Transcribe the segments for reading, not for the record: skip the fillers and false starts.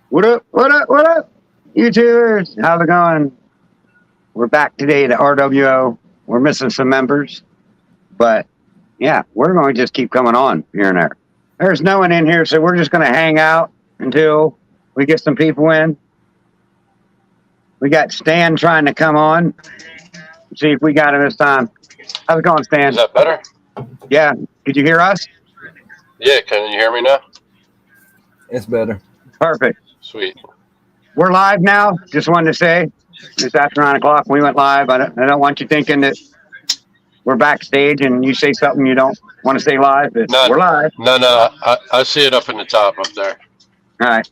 What up? What up? What up? YouTubers, how's it going? We're back today at RWO. We're missing some members, but yeah, we're going to just keep coming on here and there. There's no one in here, so we're just going to hang out until we get some people in. We got Stan trying to come on. See if we got him this time. How's it going, Stan? Is that better? Yeah. Did you hear us? Yeah, can you hear me now? It's better. Perfect. Sweet. We're live now. Just wanted to say, it's after 9 o'clock. We went live. I don't want you thinking that we're backstage and you say something you don't want to say live. We're live. No. I see it up in the top up there. All right.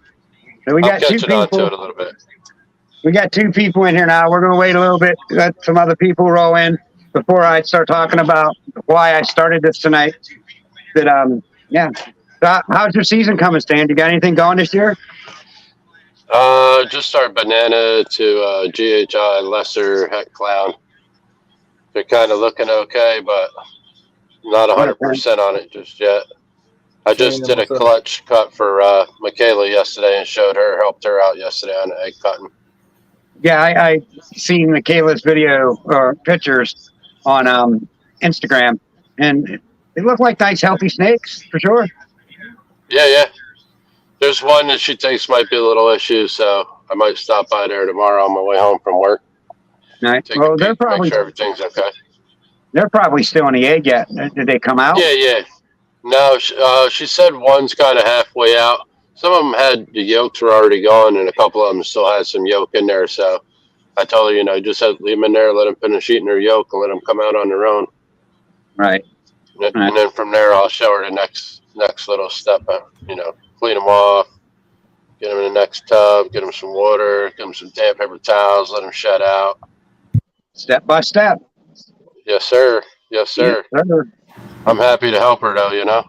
So we I'm got two catching on to people. it a little bit. We got two people in here now. We're going to wait a little bit. Let some other people roll in before I start talking about why I started this tonight. But yeah. So how's your season coming, Stan? You got anything going this year? Just our banana to GHI, lesser heck clown. They're kind of looking okay, but not 100% on it just yet. I just did a clutch cut for Michaela yesterday and helped her out yesterday on egg cutting. Yeah, I seen Michaela's video or pictures on Instagram, and they look like nice, healthy snakes for sure. Yeah. There's one that she thinks might be a little issue, so I might stop by there tomorrow on my way home from work. Right. Take Well, a peek, make sure everything's okay. They're probably still in the egg yet. Did they come out? Yeah. No, she said one's kind of halfway out. Some of them had the yolks were already gone, and a couple of them still had some yolk in there. So I told her, just leave them in there, let them finish eating their yolk, and let them come out on their own. Right. And then from there, I'll show her the next little step. Clean them off, get them in the next tub, get them some water, get them some damp paper towels, let them shed out. Step by step. Yes, sir. Yes, sir. I'm happy to help her, though,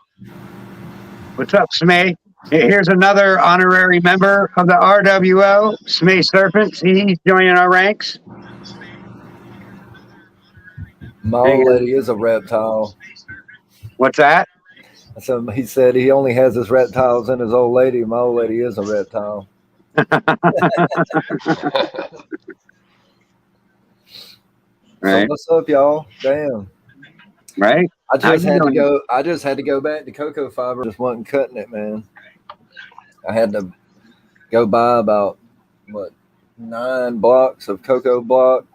What's up, Smay? Here's another honorary member of the RWO, Smay Serpents. He's joining our ranks. My old lady is a reptile. What's that? So he said he only has his reptiles in his old lady. My old lady is a reptile. Right. So what's up, y'all? Damn. Right. I just had to go back to cocoa fiber. Just wasn't cutting it, man. I had to go buy about 9 blocks of cocoa block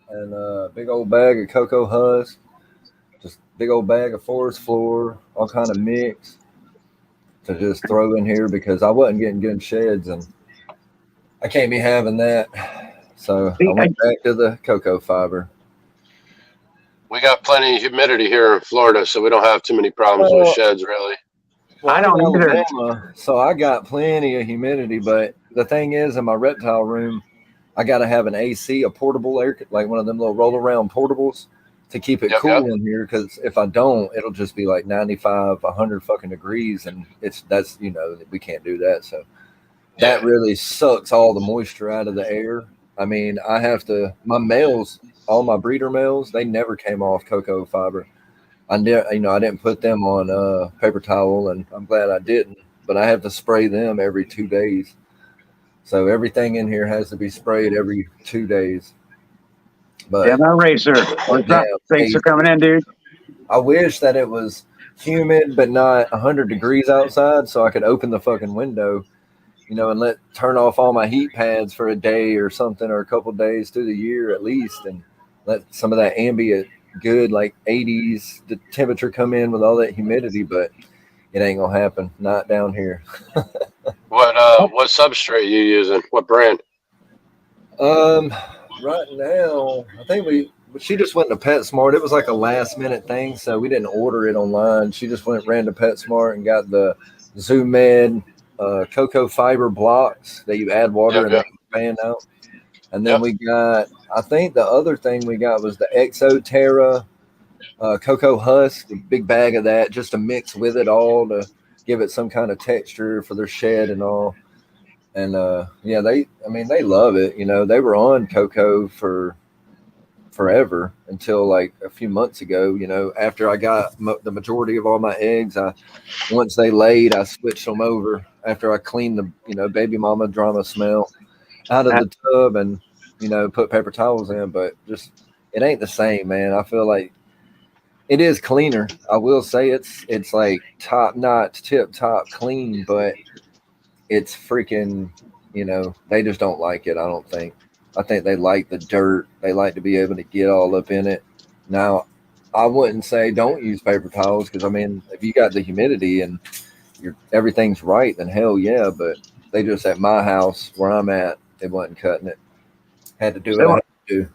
and a big old bag of cocoa husk. Just big old bag of forest floor, all kind of mix to just throw in here because I wasn't getting good sheds and I can't be having that. So I went back to the cocoa fiber. We got plenty of humidity here in Florida, so we don't have too many problems with sheds, really. Well, I don't either. Alabama, so I got plenty of humidity, but the thing is, in my reptile room, I got to have an AC, a portable air, like one of them little roll-around portables to keep it cool in here. Because if I don't, it'll just be like 95, 100 fucking degrees, and we can't do that. So that really sucks all the moisture out of the air. I mean, my males, all my breeder males, they never came off cocoa fiber. I didn't put them on paper towel, and I'm glad I didn't. But I have to spray them every 2 days. So everything in here has to be sprayed every 2 days. But my racer. What's up? Thanks for coming in, dude. I wish that it was humid but not 100 degrees outside, so I could open the fucking window, and turn off all my heat pads for a day or something, or a couple days through the year at least, and let some of that ambient good like 80s the temperature come in with all that humidity. But it ain't gonna happen, not down here. What substrate you using? What brand? Right now I think she just went to PetSmart. It was like a last minute thing, so we didn't order it online. She just ran to PetSmart and got the Zoom Med cocoa fiber blocks that you add water and expand out. And then we got, I think the other thing we got was the Exoterra cocoa husk, a big bag of that just to mix with it all to give it some kind of texture for their shed and all. And they love it. They were on cocoa for forever until like a few months ago. You know, after I got the majority of all my eggs, once they laid, I switched them over after I cleaned the baby mama drama smell out of the tub and put paper towels in. But just it ain't the same, man. I feel like it is cleaner. I will say it's like top notch, tip top clean, but it's freaking, they just don't like it. I don't think. I think they like the dirt. They like to be able to get all up in it. Now, I wouldn't say don't use paper towels because I mean, if you got the humidity and everything's right, then hell yeah. But they just at my house where I'm at, they wasn't cutting it. Had to do what I had to do.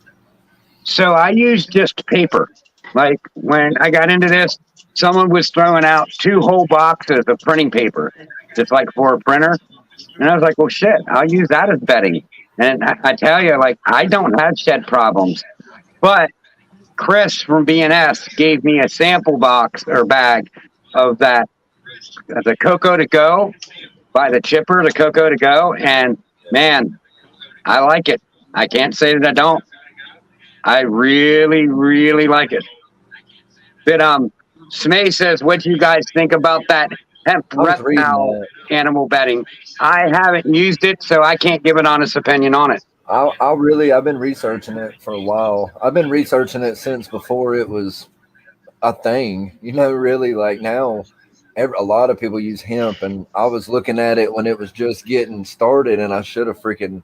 So I used just paper. Like when I got into this, someone was throwing out 2 whole boxes of printing paper, just like for a printer. And I was like, well, shit, I'll use that as bedding. And I tell you, like, I don't have shed problems. But Chris from B&S gave me a sample box or bag of that, the Cocoa to Go by the chipper, the Cocoa to Go. And man, I like it. I can't say that I don't. I really, really like it. But Smay says, what do you guys think about that hemp reptile animal bedding? I haven't used it, so I can't give an honest opinion on it. I've been researching it for a while. I've been researching it since before it was a thing. Really, like now, a lot of people use hemp, and I was looking at it when it was just getting started, and I should have freaking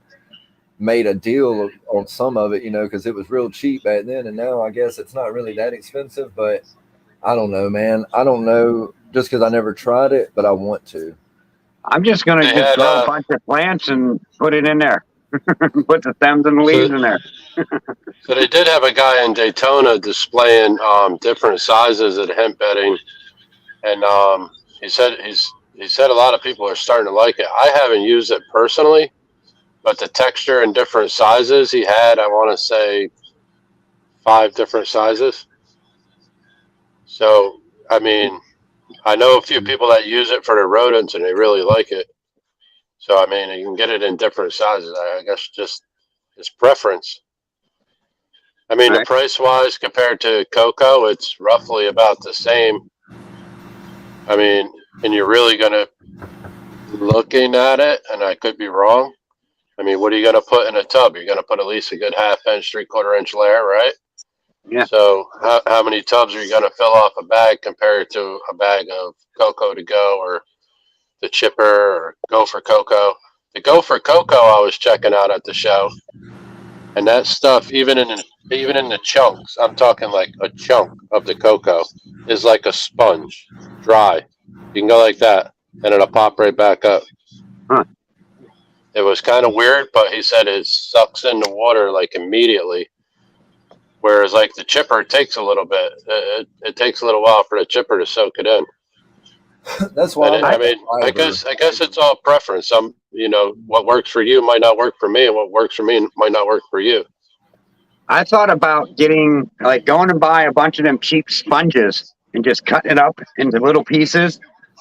made a deal on some of it, because it was real cheap back then, and now I guess it's not really that expensive. But I don't know, man. I don't know, just because I never tried it, but I want to. I'm just going to just grow a bunch of plants and put it in there. Put the stems and the leaves in there. So they did have a guy in Daytona displaying different sizes of hemp bedding, and he said a lot of people are starting to like it. I haven't used it personally, but the texture and different sizes he had, I want to say 5 different sizes. So I mean, I know a few people that use it for their rodents, and they really like it. So, I mean, you can get it in different sizes. I guess just it's preference. I mean, the price-wise compared to cocoa, it's roughly about the same. I mean, and you're really going to, looking at it, and I could be wrong. I mean, what are you going to put in a tub? You're going to put at least a good 1/2 inch, 3/4 inch layer, right? Yeah. So how many tubs are you going to fill off a bag compared to a bag of Cocoa to Go or the chipper or Go for Cocoa? The Go for Cocoa I was checking out at the show, and that stuff, even in the chunks, I'm talking like a chunk of the cocoa is like a sponge, dry. You can go like that, and it'll pop right back up. Huh. It was kind of weird, but he said it sucks in the water like immediately. Whereas like the chipper takes a little bit. It takes a little while for the chipper to soak it in. That's why I guess it's all preference. What works for you might not work for me, and what works for me might not work for you. I thought about going and buy a bunch of them cheap sponges and just cutting it up into little pieces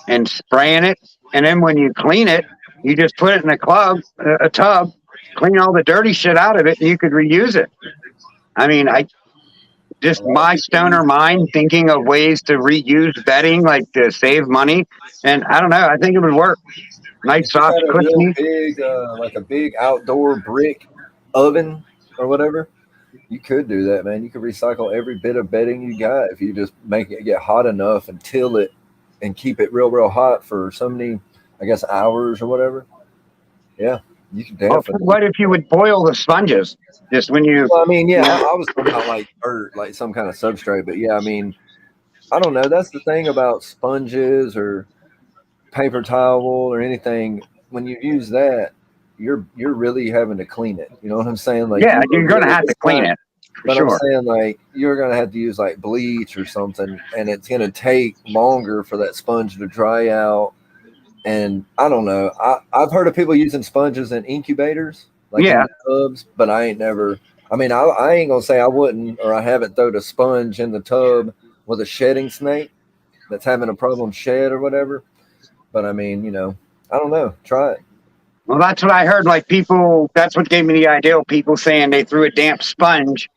and spraying it. And then when you clean it, you just put it in a tub, clean all the dirty shit out of it, and you could reuse it. I mean, my stoner mind thinking of ways to reuse bedding, like to save money. And I don't know, I think it would work. Nice soft cushiony. Big, like a big outdoor brick oven or whatever. You could do that, man. You could recycle every bit of bedding you got if you just make it get hot enough and till it and keep it real, real hot for so many, I guess, hours or whatever. Yeah. You can definitely. What if you would boil the sponges? Just when you. Well, I mean, yeah, I was talking about like dirt, like some kind of substrate. But yeah, I mean, I don't know. That's the thing about sponges or paper towel or anything. When you use that, you're really having to clean it. You know what I'm saying? Like, yeah, you're going to have to clean it. But I'm saying, like, you're going to have to use like bleach or something, and it's going to take longer for that sponge to dry out. And I don't know. I've heard of people using sponges in incubators, like in tubs, but I ain't never. I mean, I ain't gonna say I wouldn't, or I haven't thrown a sponge in the tub with a shedding snake that's having a problem shed or whatever. But I mean, I don't know. Try it. Well, that's what I heard. Like people, that's what gave me the idea. People saying they threw a damp sponge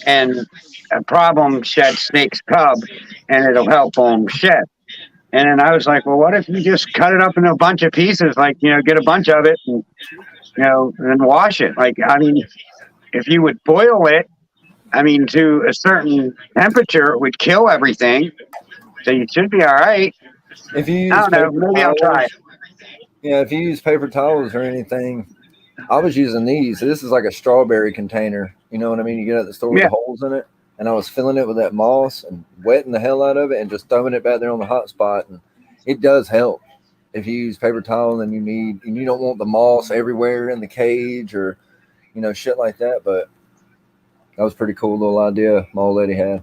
and a problem shed snake's cub, and it'll help them shed. And then I was like, well, what if you just cut it up into a bunch of pieces, like, get a bunch of it and, and wash it? Like, I mean, if you would boil it, I mean, to a certain temperature, it would kill everything. So you should be all right. If you use I don't know. Maybe I'll try it. Yeah, if you use paper towels or anything, I was using these. This is like a strawberry container. You know what I mean? You get at the store with the holes in it. And I was filling it with that moss and wetting the hell out of it and just throwing it back there on the hot spot. And it does help. If you use paper towel and you don't want the moss everywhere in the cage or, shit like that. But that was a pretty cool little idea my old lady had.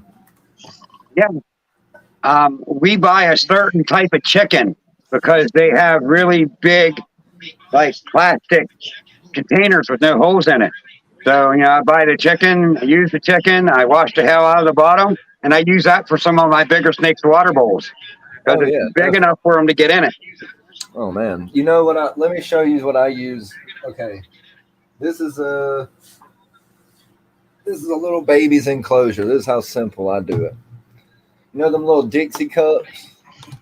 Yeah. We buy a certain type of chicken because they have really big, like plastic containers with no holes in it. So, I buy the chicken, I use the chicken, I wash the hell out of the bottom, and I use that for some of my bigger snake's water bowls because it's big enough for them to get in it. Oh, man. You know what? Let me show you what I use. Okay. This is a little baby's enclosure. This is how simple I do it. You know them little Dixie cups?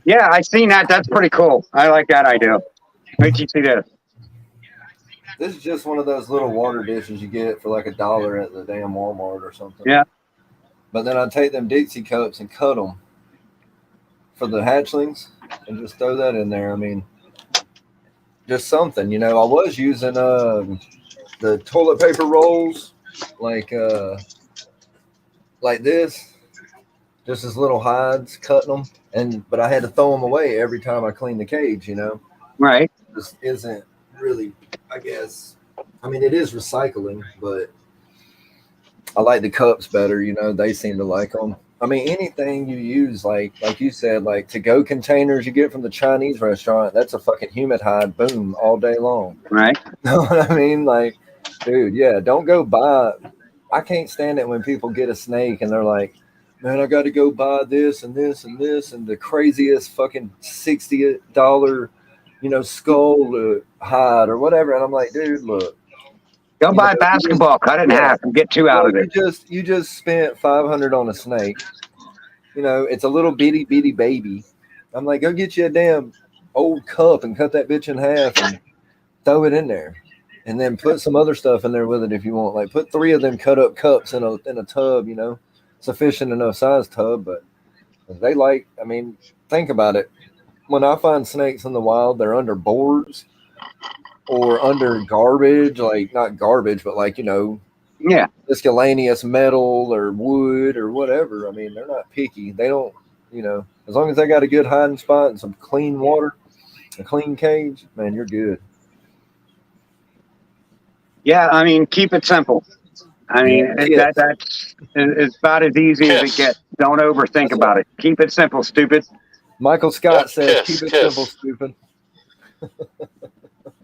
Yeah, I seen that. That's pretty cool. I like that idea. Wait till you see this. This is just one of those little water dishes you get for like $1 at the damn Walmart or something. Yeah. But then I take them Dixie cups and cut them for the hatchlings and just throw that in there. I mean, just something, I was using the toilet paper rolls like this, just as little hides, cutting them, but I had to throw them away every time I clean the cage. Right. This isn't really, I guess. I mean, it is recycling, but I like the cups better. They seem to like them. I mean, anything you use, like you said, like to-go containers you get from the Chinese restaurant, that's a fucking humid hide, boom, all day long. Right. You know what I mean? Like, dude, yeah, don't go buy. I can't stand it when people get a snake and they're like, man, I got to go buy this and this and this and the craziest fucking $60, skull hide or whatever. And I'm like, dude, look. Go buy a basketball, cut it in half, and get two out of it. You just spent $500 on a snake. It's a little bitty baby. I'm like, go get you a damn old cup and cut that bitch in half and throw it in there. And then put some other stuff in there with it if you want. Like put 3 of them cut up cups in a tub, sufficient enough size tub. But they think about it. When I find snakes in the wild, they're under boards or under garbage, like not garbage, but like, miscellaneous metal or wood or whatever. I mean, they're not picky. They don't, as long as they got a good hiding spot and some clean water, a clean cage, man, you're good. Yeah, I mean, keep it simple. I mean, that's about as easy as it gets. Don't overthink about it. Keep it simple, stupid. Michael Scott says, keep it simple, stupid.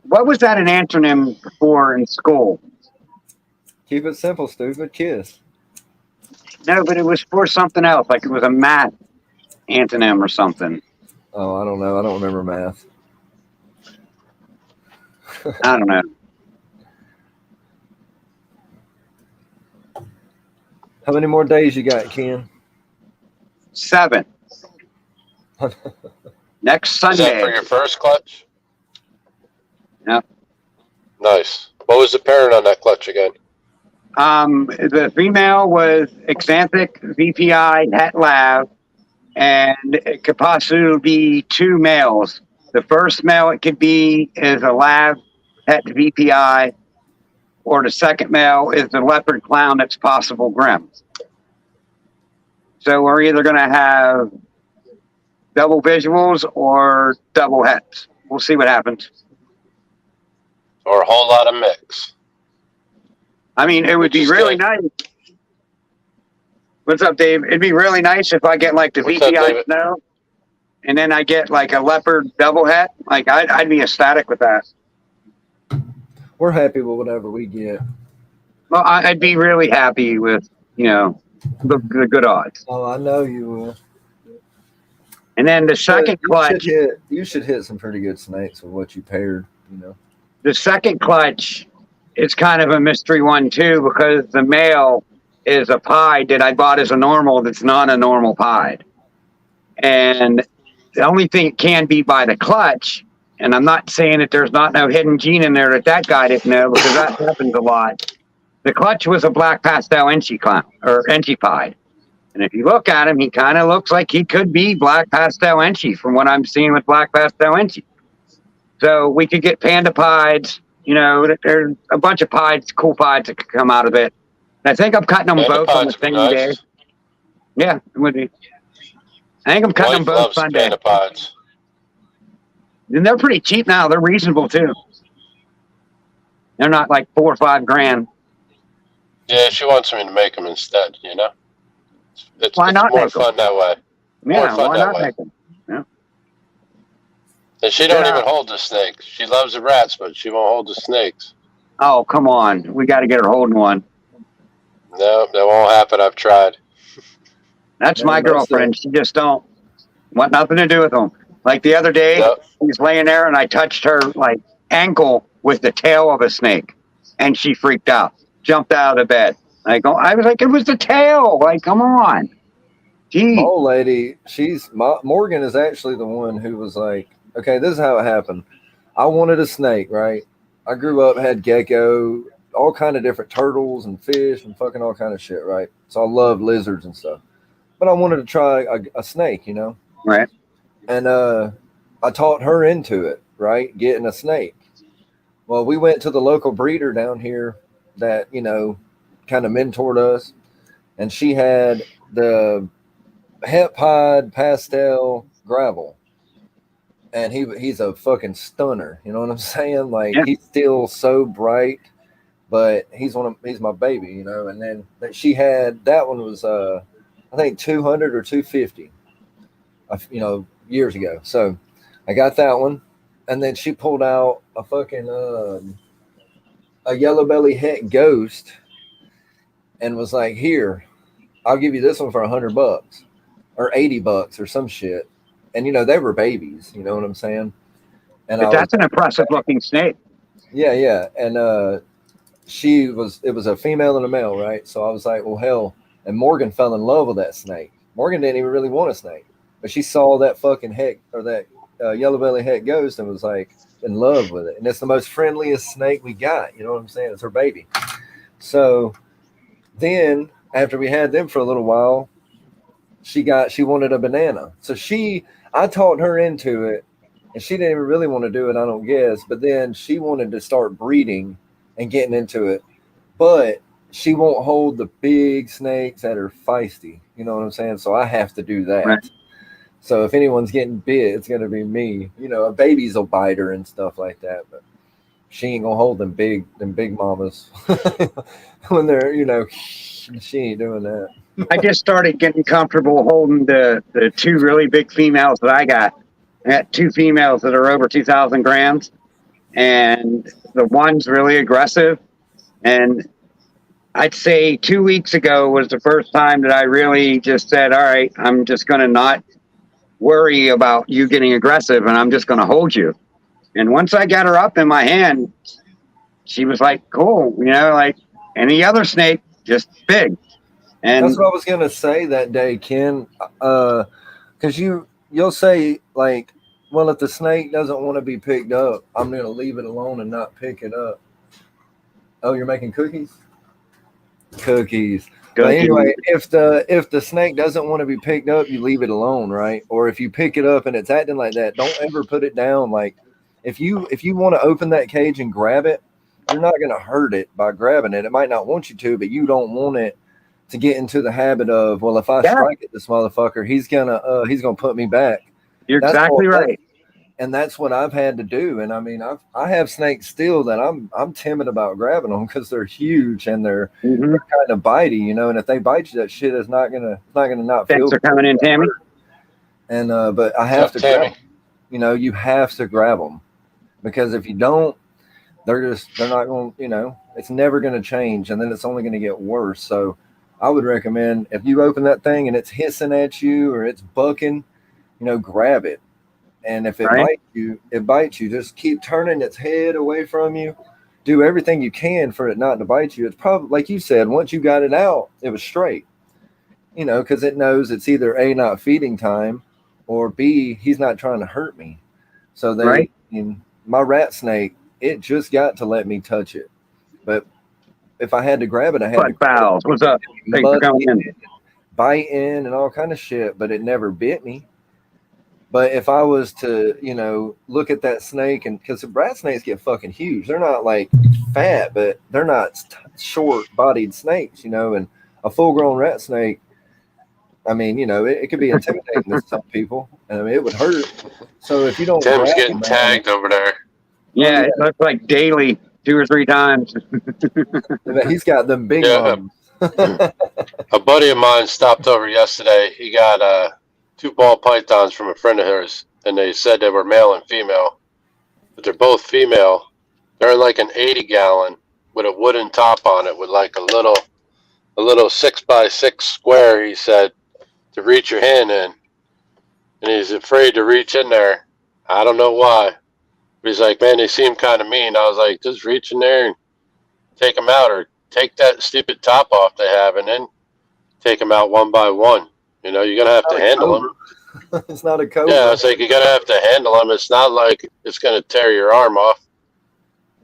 What was that an antonym for in school? Keep it simple, stupid. Kiss. No, but it was for something else. Like it was a math antonym or something. Oh, I don't know. I don't remember math. I don't know. How many more days you got, Ken? 7. Next Sunday. Is that for your first clutch? Yeah. Nice. What was the parent on that clutch again? The female was Xanthic VPI Het Lav, and it could possibly be 2 males. The first male it could be is a Lav Het VPI, or the second male is the leopard clown that's possible Grim. So we're either going to have double visuals or double hets. We'll see what happens. Or a whole lot of mix. I mean, it would be really nice. What's up, Dave? It'd be really nice if I get like the VPI snow, and then I get like a leopard double het. Like I'd be ecstatic with that. We're happy with whatever we get. Well, I'd be really happy with the good odds. Oh, I know you will. And then the second clutch. You should hit some pretty good snakes with what you paired. The second clutch is kind of a mystery one too, because the male is a pied that I bought as a normal that's not a normal pied. And the only thing it can be by the clutch, and I'm not saying that there's not no hidden gene in there that guy didn't know, because that happens a lot. The clutch was a black pastel Enchi clown or Enchi pied. And if you look at him, he kind of looks like he could be black pastel Enchi from what I'm seeing with black pastel Enchi. So we could get panda pieds. You know, there's a bunch of pieds, cool pieds that could come out of it. And I think I'm cutting them Panda both on the pods would be same nice. day. Yeah, it would be. I think I'm My cutting wife them both loves Sunday. panda pods. And they're pretty cheap now. They're reasonable too. They're not like $4 or $5 grand. Yeah, she wants me to make them instead, you know? It's Why not more make 'em? fun that way. More Yeah, fun why that not way. make them? And she don't Yeah. even hold the snakes. She loves the rats, but she won't hold the snakes. Oh, come on. We got to get her holding one. No, that won't happen. I've tried. That's Man, my most girlfriend. She just don't want nothing to do with them. Like the other day, Nope. she's laying there and I touched her like ankle with the tail of a snake, and she freaked out, jumped out of the bed. I was like, it was the tail. Like, come on. My Gee. old lady, Morgan is actually the one who was like, okay, this is how it happened. I wanted a snake, right? I grew up, had gecko, all kind of different turtles and fish and fucking all kind of shit, right? So I love lizards and stuff. But I wanted to try a snake, you know? Right. And I taught her into it, right? Getting a snake. Well, we went to the local breeder down here that, you know, kind of mentored us. And she had the het pied pastel gravel. And he's a fucking stunner. You know what I'm saying? Like, Yeah. he's still so bright, but he's my baby, you know. And then she had, that one was, I think 200 or 250, you know, years ago. So I got that one. And then she pulled out a fucking, a yellow belly het ghost and was like, here, I'll give you this one for $100 or $80 or some shit. And, you know, they were babies, you know what I'm saying? And But that's an impressive looking snake. yeah. And it was a female and a male, right? So I was like, well, hell. And Morgan fell in love with that snake. Morgan didn't even really want a snake, but she saw that fucking heck or that yellow belly het ghost and was like in love with it. And it's the most friendliest snake we got. You know what I'm saying? It's her baby. So then after we had them for a little while, she wanted a banana. So I taught her into it, and she didn't even really want to do it, I don't guess. But then she wanted to start breeding and getting into it. But she won't hold the big snakes that are feisty. You know what I'm saying? So I have to do that. Right. So if anyone's getting bit, it's gonna be me. You know, a babies will bite her and stuff like that, but she ain't gonna hold them big mamas when they're, you know, she ain't doing that. I just started getting comfortable holding the two really big females that I got. I got two females that are over 2,000 grams, and the one's really aggressive. And I'd say 2 weeks ago was the first time that I really just said, all right, I'm just going to not worry about you getting aggressive, and I'm just going to hold you. And once I got her up in my hand, she was like, cool, you know, like any other snake, just big. And that's what I was gonna say that day, Ken. Because you'll say like, well, if the snake doesn't want to be picked up, I'm gonna leave it alone and not pick it up. Oh, you're making cookies? Cookies. But anyway, if the snake doesn't want to be picked up, you leave it alone, right? Or if you pick it up and it's acting like that, don't ever put it down. Like if you want to open that cage and grab it, you're not gonna hurt it by grabbing it. It might not want you to, but you don't want it to get into the habit of, well, if I strike at this motherfucker, he's gonna put me back. You're exactly right. And that's what I've had to do. And I mean, I have snakes still that I'm timid about grabbing them because they're huge and they're kind of bitey, you know. And if they bite you, that shit is not gonna not feel. Thanks for coming in, Tammy. And but I have to grab them. You know, you have to grab them because if you don't, they're not going. You know, it's never going to change, and then it's only going to get worse. So I would recommend if you open that thing and it's hissing at you or it's bucking, you know, grab it. And if it bites you, just keep turning its head away from you do everything you can for it not to bite you. It's probably, like you said, once you got it out, it was straight, you know, because it knows it's either A, not feeding time, or B, he's not trying to hurt me. So Right. my rat snake, it just got to let me touch it. But if I had to grab it, I had Butt to grab fouls. What's up? it, Thanks for mud coming in. in, bite in, and all kind of shit, but it never bit me. But if I was to, you know, look at that snake, and because rat snakes get fucking huge, they're not like fat, but they're not short-bodied snakes, you know. And a full-grown rat snake, I mean, you know, it could be intimidating to some people, and I mean, it would hurt. So if you don't Tim's grab getting them, tagged over there. Yeah, it looks like daily 2 or 3 times. man, he's got them big Yeah. ones. A buddy of mine stopped over yesterday. He got 2 ball pythons from a friend of his, and they said they were male and female, but they're both female. They're in like an 80-gallon with a wooden top on it, with like a little 6x6 square. He said to reach your hand in, and he's afraid to reach in there. I don't know why. But he's like, man, they seem kind of mean. I was like, just reach in there and take them out, or take that stupid top off they have, and then take them out one by one. You know, you're gonna have to handle them. It's not a cobra. Yeah, it's like you're gonna have to handle them. It's not like it's gonna tear your arm off.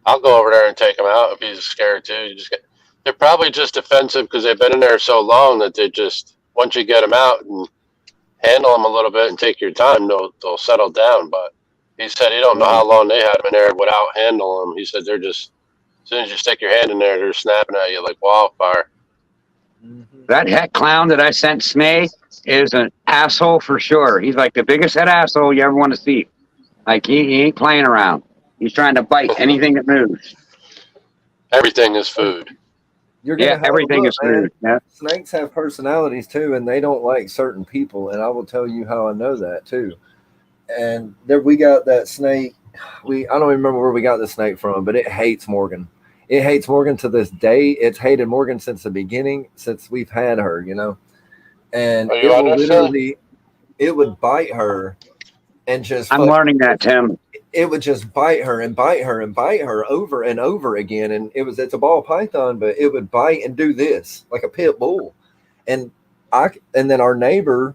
I'll go over there and take them out if he's scared too. They're probably just defensive because they've been in there so long that they just, once you get them out and handle them a little bit and take your time, they'll settle down. But he said he don't know how long they had them in there without handling them. He said they're just, as soon as you stick your hand in there, they're snapping at you like wildfire. That het clown that I sent Smay is an asshole for sure. He's like the biggest head asshole you ever want to see. Like he ain't playing around. He's trying to bite anything that moves. Everything is food. You're gonna have everything is man. food. Yeah. Snakes have personalities too, and they don't like certain people. And I will tell you how I know that too. And there we got that snake. I don't even remember where we got the snake from, but it hates Morgan. It hates Morgan to this day. It's hated Morgan since the beginning, since we've had her, you know. And it will literally, it would bite her, and just. I'm learning that, Tim. It would just bite her and bite her and bite her over and over again. And it's a ball python, but it would bite and do this like a pit bull. And then our neighbor,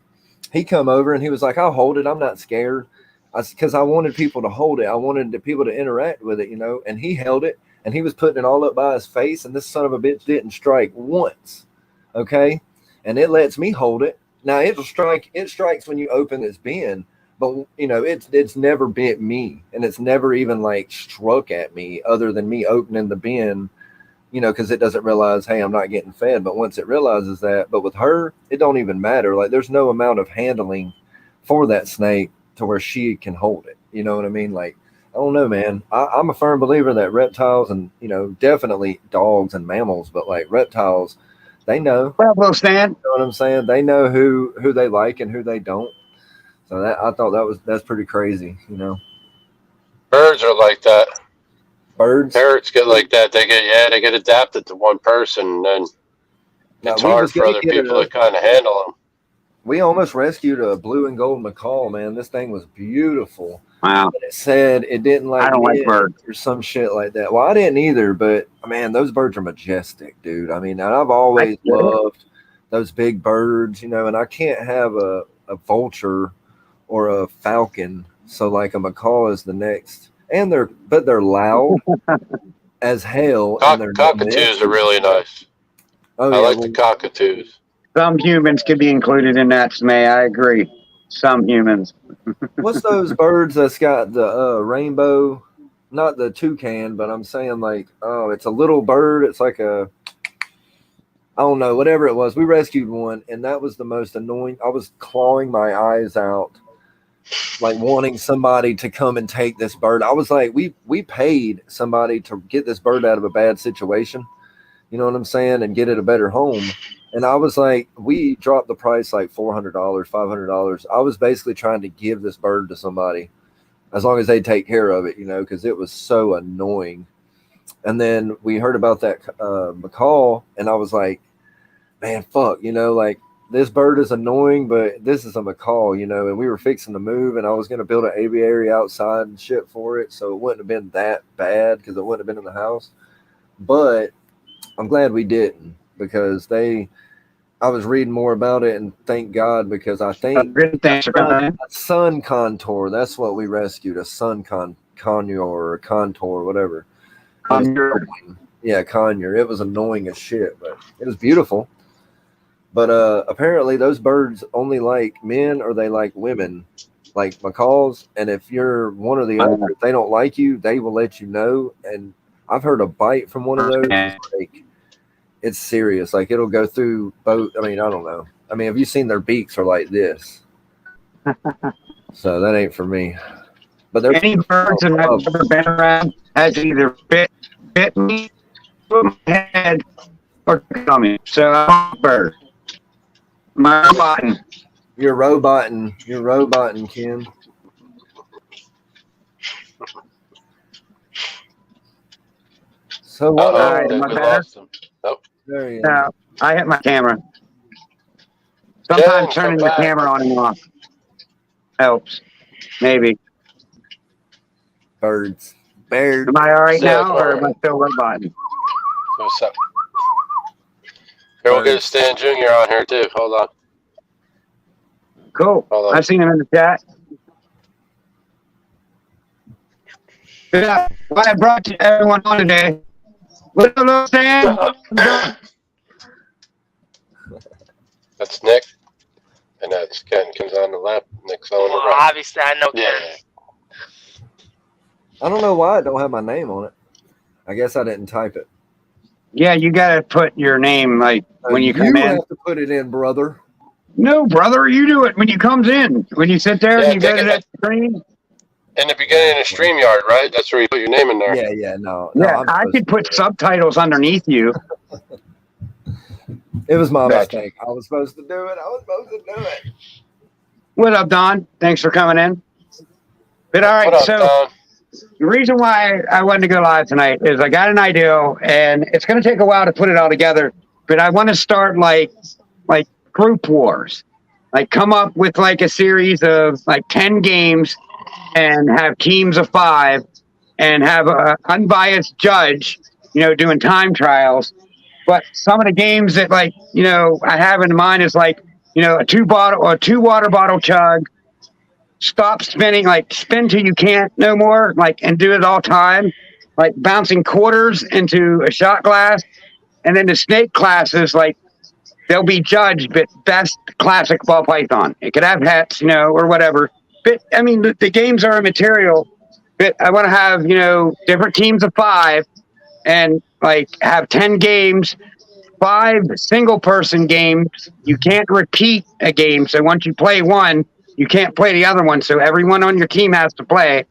he come over and he was like, I'll hold it. I'm not scared. Because I wanted people to hold it. I wanted the people to interact with it, you know. And he held it and he was putting it all up by his face. And this son of a bitch didn't strike once. Okay. And it lets me hold it. Now it strikes when you open this bin. But, you know, it's never bit me, and it's never even, like, struck at me other than me opening the bin, you know, because it doesn't realize, hey, I'm not getting fed. But once it realizes that, but with her, it don't even matter. Like, there's no amount of handling for that snake to where she can hold it. You know what I mean? Like, I don't know, man. I'm a firm believer that reptiles and, you know, definitely dogs and mammals, but, like, reptiles, they know. Bravo, Stan. You know what I'm saying? They know who they like and who they don't. So I thought that's pretty crazy, you know. Birds are like that. Birds, parrots get like that. They get adapted to one person, and then it's hard for other people to kind of handle them. We almost rescued a blue and gold macaw, man. This thing was beautiful. Wow. But it said it didn't like. I don't like birds or some shit like that. Well, I didn't either, but man, those birds are majestic, dude. I mean, I've always loved those big birds, you know, and I can't have a vulture or a falcon, so like a macaw is the next, and they're loud as hell. Cockatoos are really nice. I like the cockatoos. Some humans could be included in that, Smay. I agree. Some humans. What's those birds that's got the rainbow? Not the toucan, but I'm saying like, oh, it's a little bird. It's like I don't know, whatever it was. We rescued one, and that was the most annoying. I was clawing my eyes out, like wanting somebody to come and take this bird. I was like, we paid somebody to get this bird out of a bad situation, you know what I'm saying, and get it a better home. And I was like, we dropped the price like $400, $500. I was basically trying to give this bird to somebody as long as they take care of it, you know, because it was so annoying. And then we heard about that macaw, and I was like, man, fuck, you know, like this bird is annoying, but this is a macaw, you know, and we were fixing to move, and I was going to build an aviary outside and shit for it, so it wouldn't have been that bad because it wouldn't have been in the house. But I'm glad we didn't, because I was reading more about it, and thank God, because I think a sun contour, that's what we rescued, a sun conure or contour, whatever. Yeah, conure. It was annoying as shit, but it was beautiful. But apparently those birds only like men or they like women, like macaws. And if you're one or the other, if they don't like you, they will let you know. And I've heard a bite from one of those. It's serious. Like it'll go through both. I mean, I don't know. I mean, have you seen their beaks are like this? So that ain't for me. But there's any birds that I've ever been around has either bit me, put my head, or on me. So I'm a bird. My roboting. You're roboting, Ken. So what? All right, am I better? Nope. There you No, I hit my camera. Sometimes turning the camera on and off helps. Maybe. Birds. Am I all right now, or am I still roboting? What's up? Here, we'll get Stan Jr. on here too. Hold on. Cool. Hold on. I've seen him in the chat. Yeah, what I brought to everyone on today. What's up, Stan? That's Nick, and that's Ken. Ken's on the left. Nick's on the right. Obviously, I know Ken. Yeah. I don't know why I don't have my name on it. I guess I didn't type it. Yeah, you gotta put your name like when you come in. You have to put it in, brother. No, brother, you do it when you comes in. When you sit there and you go to that screen. In the beginning of StreamYard, right? That's where you put your name in there. Yeah, no. Yeah, I could put subtitles underneath you. It was my mistake. I was supposed to do it. What up, Don? Thanks for coming in. But all right, so the reason why I wanted to go live tonight is I got an idea, and it's going to take a while to put it all together. But I want to start like group wars, like come up with like a series of like 10 games, and have teams of 5, and have an unbiased judge, you know, doing time trials. But some of the games that like, you know, I have in mind is like, you know, a 2 water bottle chug, stop spinning, like spin till you can't no more, like, and do it all time, like bouncing quarters into a shot glass. And then the snake classes, like they'll be judged, but best classic ball python. It could have hats, you know, or whatever. But I mean, the games are immaterial. But I want to have, you know, different teams of 5, and like have 10 games, 5 single person games. You can't repeat a game. So once you play one, you can't play the other one. So everyone on your team has to play.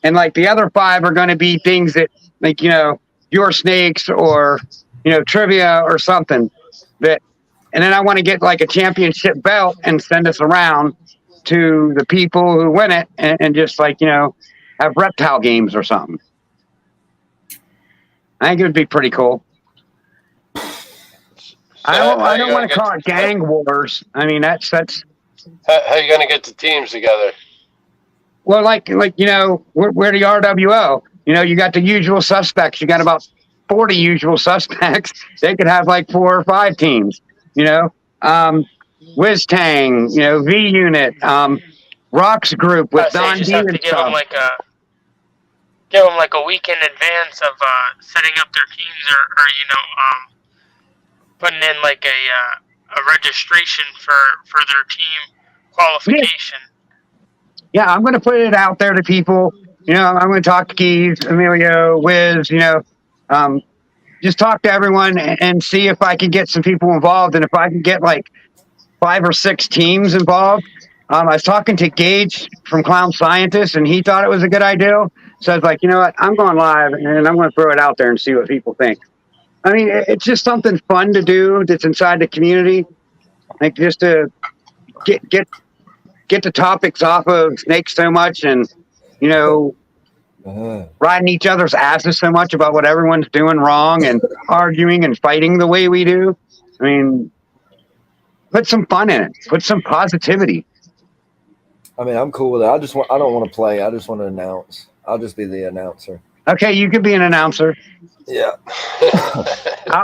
And like the other 5 are going to be things that like, you know, your snakes or, you know, trivia or something that, and then I want to get like a championship belt and send us around to the people who win it, and just like, you know, have reptile games or something. I think it would be pretty cool. I don't want to call it gang wars. I mean, that's how you gonna get the teams together? Well, like you know, we're the RWO. You know, you got the usual suspects. You got about 40 usual suspects. They could have like 4 or 5 teams. You know, Wiz Tang, you know, V Unit, Rocks Group with Don D and stuff. Give them like a week in advance of setting up their teams, or you know, putting in like a registration for their team qualification. Yeah, I'm going to put it out there to people. You know, I'm going to talk to Keys, Emilio, Wiz, you know, just talk to everyone and see if I can get some people involved. And if I can get like 5 or 6 teams involved. I was talking to Gage from Clown Scientist, and he thought it was a good idea. So I was like, you know what, I'm going live, and I'm going to throw it out there and see what people think. I mean, it's just something fun to do that's inside the community, like just to get the topics off of snakes so much, and you know, riding each other's asses so much about what everyone's doing wrong, and arguing and fighting the way we do. I mean, put some fun in it. Put some positivity. I mean, I'm cool with it. I don't want to play. I just want to announce. I'll just be the announcer. Okay, you could be an announcer. Yeah.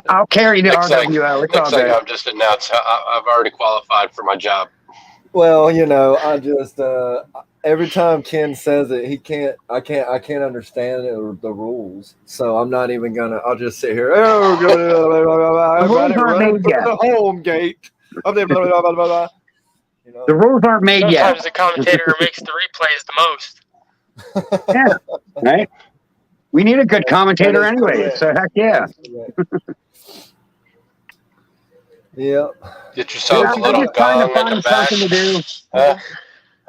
I'll carry the Looks like, RWO. It's all looks like good. I'm just announced. I've already qualified for my job. Well, you know, I just every time Ken says it, I can't understand the rules. So I'm not even gonna. I'll just sit here. Oh, everybody aren't run made through yet. the home gate. You know. The rules aren't made yet. Sometimes the commentator makes the replays the most. Yeah, right. We need a good commentator That is anyway. correct. So heck yeah. Yeah. Get yourself Yeah, a I'm little just trying to gong in the find back. something to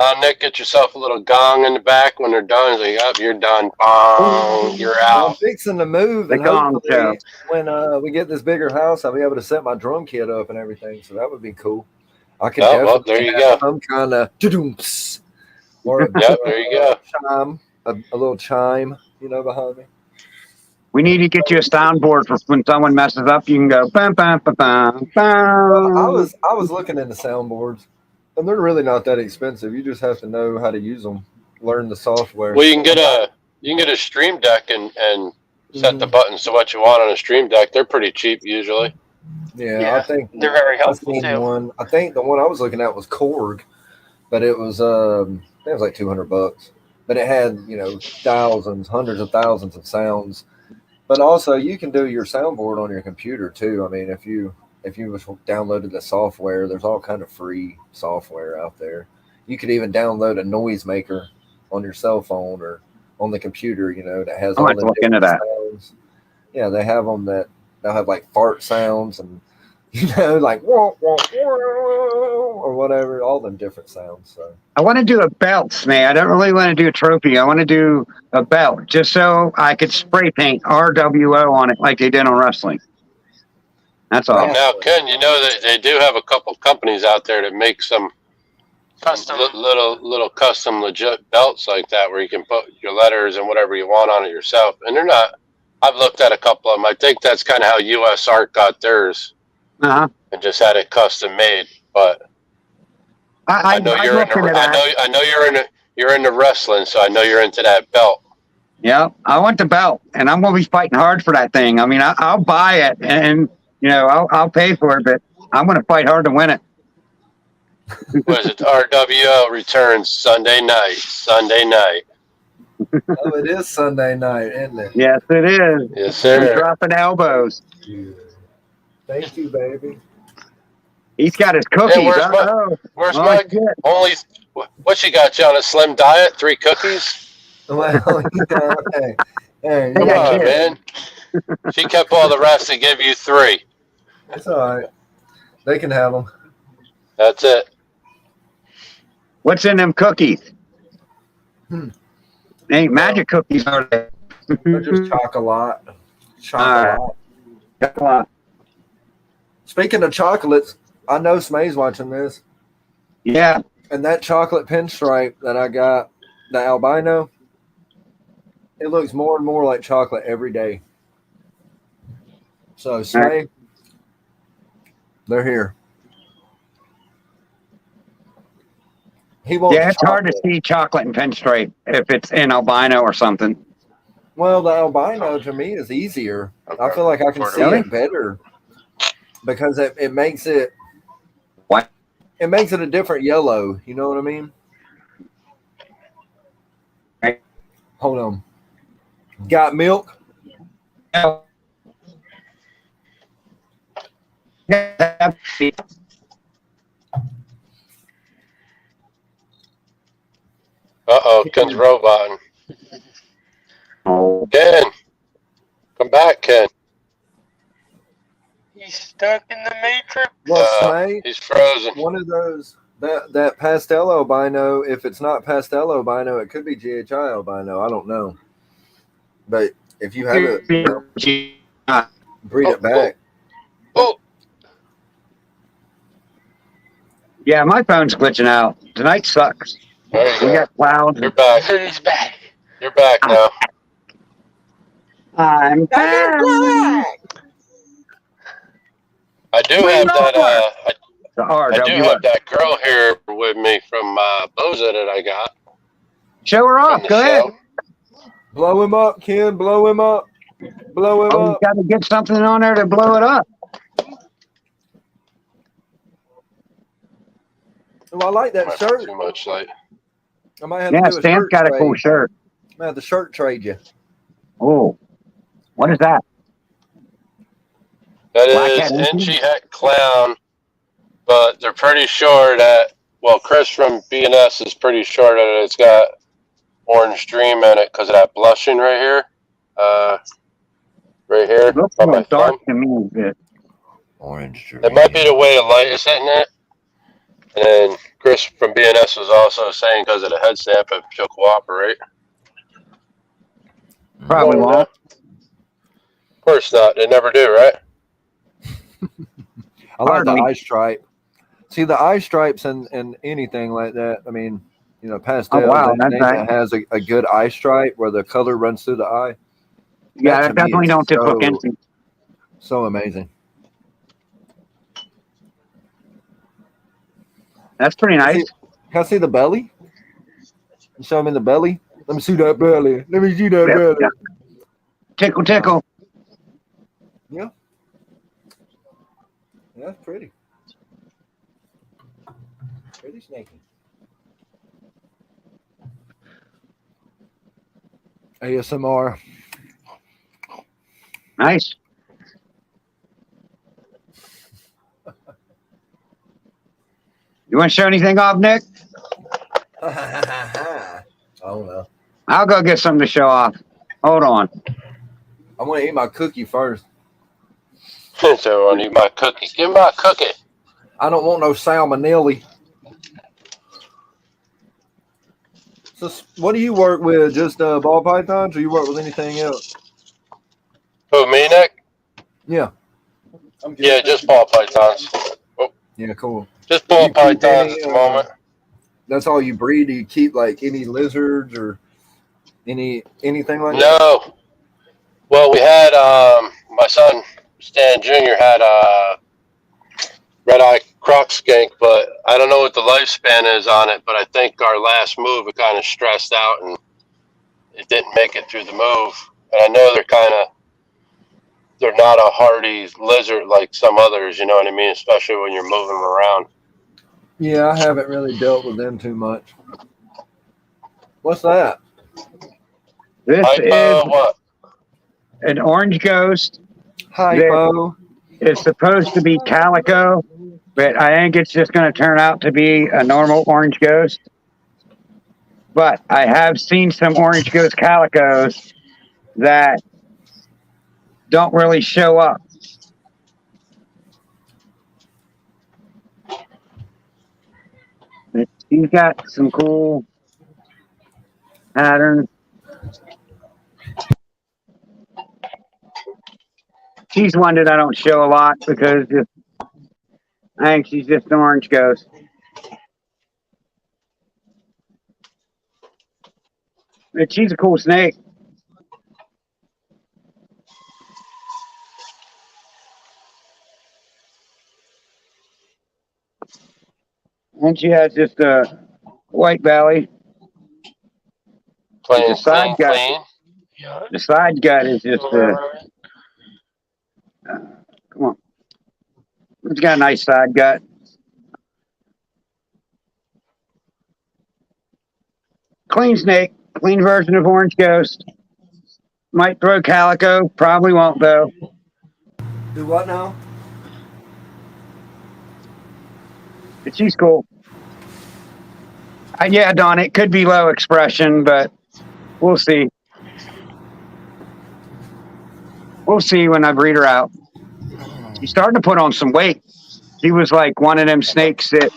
do. Nick, get yourself a little gong in the back when they're done. It's like, oh, you're done. Bong, you're I'm out. fixing to move, The and gong hopefully, when we get this bigger house, I'll be able to set my drum kit up and everything. So that would be cool. I could Oh, well, definitely there you have go. some kind of or Yep, there you go. chime, a little chime, you know, behind me. We need to get you a soundboard for when someone messes up. You can go bam, bam, bam, bam, Well, bam. I was looking into soundboards, and they're really not that expensive. You just have to know how to use them, learn the software. Well, you can get a Stream Deck and set the Mhm. buttons to what you want on a Stream Deck. They're pretty cheap usually. Yeah, I think they're very I helpful seen too. one. I think the one I was looking at was Korg, but it was like $200. But it had, you know, thousands, hundreds of thousands of sounds. But also you can do your soundboard on your computer too. I mean, if you downloaded the software, there's all kind of free software out there. You could even download a noisemaker on your cell phone or on the computer, you know, that has I all might the look into different that. sounds. Yeah, they have them that they'll have like fart sounds and you know, like wah, wah, wah, or whatever, all them different sounds. So I want to do a belt, Snake. I don't really want to do a trophy. I want to do a belt just so I could spray paint RWO on it like they did on wrestling. That's all. Now, Ken, you know that they do have a couple companies out there that make some Custom. little custom legit belts like that where you can put your letters and whatever you want on it yourself. And they're not. I've looked at a couple of them. I think that's kind of how US Art got theirs Uh-huh. and just had it custom made. But I know I you're in looked into the that. I know you're into wrestling, so I know you're into that belt. Yeah, I want the belt, and I'm going to be fighting hard for that thing. I mean, I'll buy it, and you know, I'll pay for it, but I'm going to fight hard to win it. What is it? RWO returns Sunday night. Sunday night. oh, it is Sunday night, isn't it? Yes, it is. Yes, I'm sir. dropping elbows. Thank you, baby. He's got his cookies. Hey, where's Mike? Uh-oh. Where's Oh, Mike? shit. Only what she got you on a slim diet? 3 cookies? Well, hey, Come got on, kids. man. She kept all the rest and gave you 3. it's all right. They can have them. That's it. What's in them cookies? They ain't magic cookies, are they? They're just chocolate. Chocolate. Chocolate. Speaking of chocolates, I know Smay's watching this, Yeah. and that chocolate pinstripe that I got, the albino, it looks more and more like chocolate every day. So Smay, they're here. He wants Yeah, it's hard to chocolate. see chocolate and pinstripe if it's in albino or something. Well, the albino to me is easier. I feel like I can see Really? it better because it makes it. What? It makes it a different yellow. You know what I mean? Right. Hold on. Got milk? Uh-oh, Ken's roboting. Oh. Ken. Come back, Ken. He's stuck in the matrix. Well, Smay, He's frozen. one of those that pastel albino. If it's not pastel albino, it could be GHI albino. I don't know, but if you have it, breed it back. Oh, Yeah, my phone's glitching out. Tonight sucks. there you We go. got clouds. You're back. He's back. You're back now. I'm back. I do have that. The I do RWO. have that girl here with me from Boza that I got Show her from off. the Go ahead. show. Blow him up, Ken. Blow him up. Blow him Oh, you up. got to get something on there to blow it up. Oh, I like that Might shirt. be too much light. I might have Yeah, to do a Stan's shirt got a trade. cool shirt. I might have to shirt trade you. Oh, what is that? That Black is Hat Inchy Inky? Het Clown, but they're pretty sure that, well, Chris from BNS is pretty sure that it's got Orange Dream in it because of that blushing right here. Right here It looks by real my dark thumb. to me. But Orange Dream. It might be the way the light is hitting it. And then Chris from BNS was also saying because of the head stamp, if she'll cooperate. probably Oh, won't. no. Of course not. They never do, right? I like the Hardly. eye stripe. See, the eye stripes and anything like that. I mean, you know, pastel, Oh, wow, that's anything nice. that has a good eye stripe where the color runs through the eye. Yeah, to that me definitely is don't just look empty. so amazing. That's pretty nice. Can I see the belly? You show me the belly? Let me see that belly. Let me see that Yep, belly. yep. Tickle, tickle. Yeah, that's pretty. Pretty snaky. ASMR. Nice. You want to show anything off, Nick? I don't know. I'll go get something to show off. Hold on. I want to eat my cookie first. So I need my cookie. Give me my cookie. I don't want no salmonella. So, what do you work with? Just ball pythons, or you work with anything else? Who, me, Nick? Yeah. Yeah, just ball pythons. Yeah, cool. Just ball You keep pythons any, at the moment. That's all you breed? Do you keep like any lizards or anything like that? No. Well, we had my son Stan Jr. had a red-eye croc skink, but I don't know what the lifespan is on it. But I think our last move, it kind of stressed out and it didn't make it through the move. And I know they're not a hardy lizard like some others. You know what I mean? Especially when you're moving them around. Yeah, I haven't really dealt with them too much. What's that? This is Hypo, what? an orange ghost. Hypo. It's supposed to be calico, but I think it's just going to turn out to be a normal orange ghost. But I have seen some orange ghost calicos that don't really show up. He's got some cool patterns. She's one that I don't show a lot because I think she's just an orange ghost. But she's a cool snake. And she has just a white belly. Plain, The side gut. clean. The side gut is just come on. It's got a nice side gut. Clean snake, clean version of orange ghost. Might throw calico, probably won't though. Do what now? But she's cool. Yeah, Don, it could be low expression, but we'll see. We'll see when I breed her out. She's starting to put on some weight. She was like one of them snakes that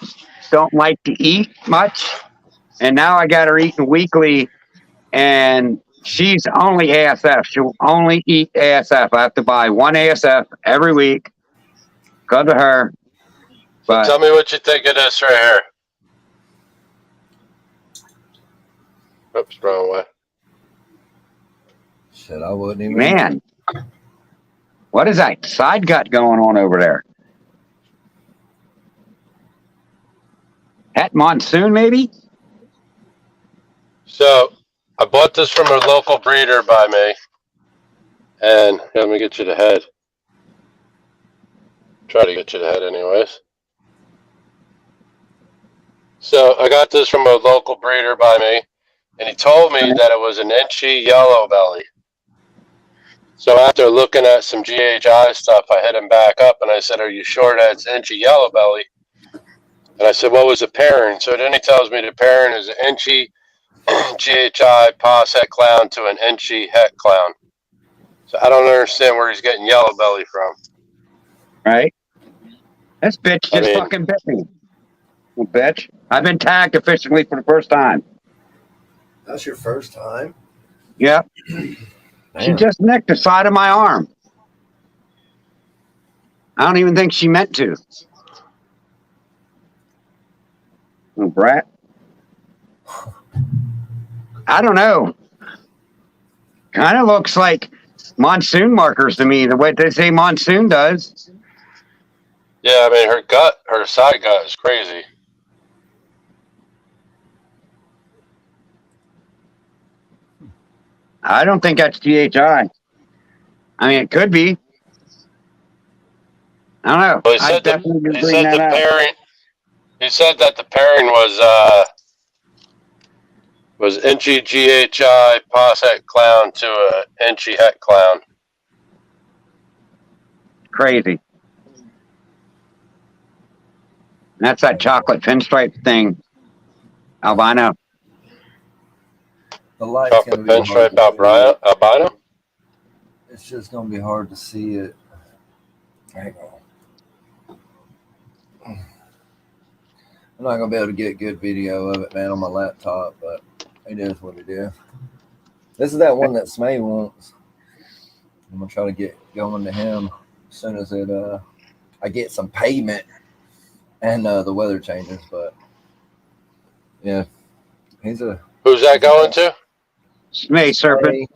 don't like to eat much. And now I got her eating weekly, and she's only ASF. She'll only eat ASF. I have to buy one ASF every week because of her. But Tell me what you think of this right here. Oops, wrong way. Shit, I wouldn't even. man, what is that side gut going on over there? Het Monsoon, maybe? So I bought this from a local breeder by me, and here, let me get you the head. Try to get you the head, anyways. So I got this from a local breeder by me, and he told me that it was an inchy yellow belly. So after looking at some GHI stuff, I hit him back up and I said, "Are you sure that's inchy yellow belly?" And I said, "What was the pairing?" So then he tells me the pairing is an inchy GHI pos het clown to an inchy het clown. So I don't understand where he's getting yellow belly from. Right? This bitch just fucking bit me. Well, bitch. I've been tagged officially for the first time. That's your first time? Yep. She just nicked the side of my arm. I don't even think she meant to. Oh, brat. I don't know. Kind of looks like monsoon markers to me, the way they say monsoon does. Yeah, I mean, her side gut is crazy. I don't think that's GHI. I mean, it could be. I don't know. Well, he said that the pairing was inchy GHI pos het clown to a inchy het clown. Crazy. That's that chocolate pinstripe thing. Albino. The light's Chocolate gonna be pinstripe albino? It's just gonna be hard to see it. Hang on. I'm not gonna be able to get good video of it, man, on my laptop, but it is what it is. This is that one that Smay wants. I'm gonna try to get going to him as soon as I get some payment and the weather changes. But yeah, who's that going to? Smay Serpent.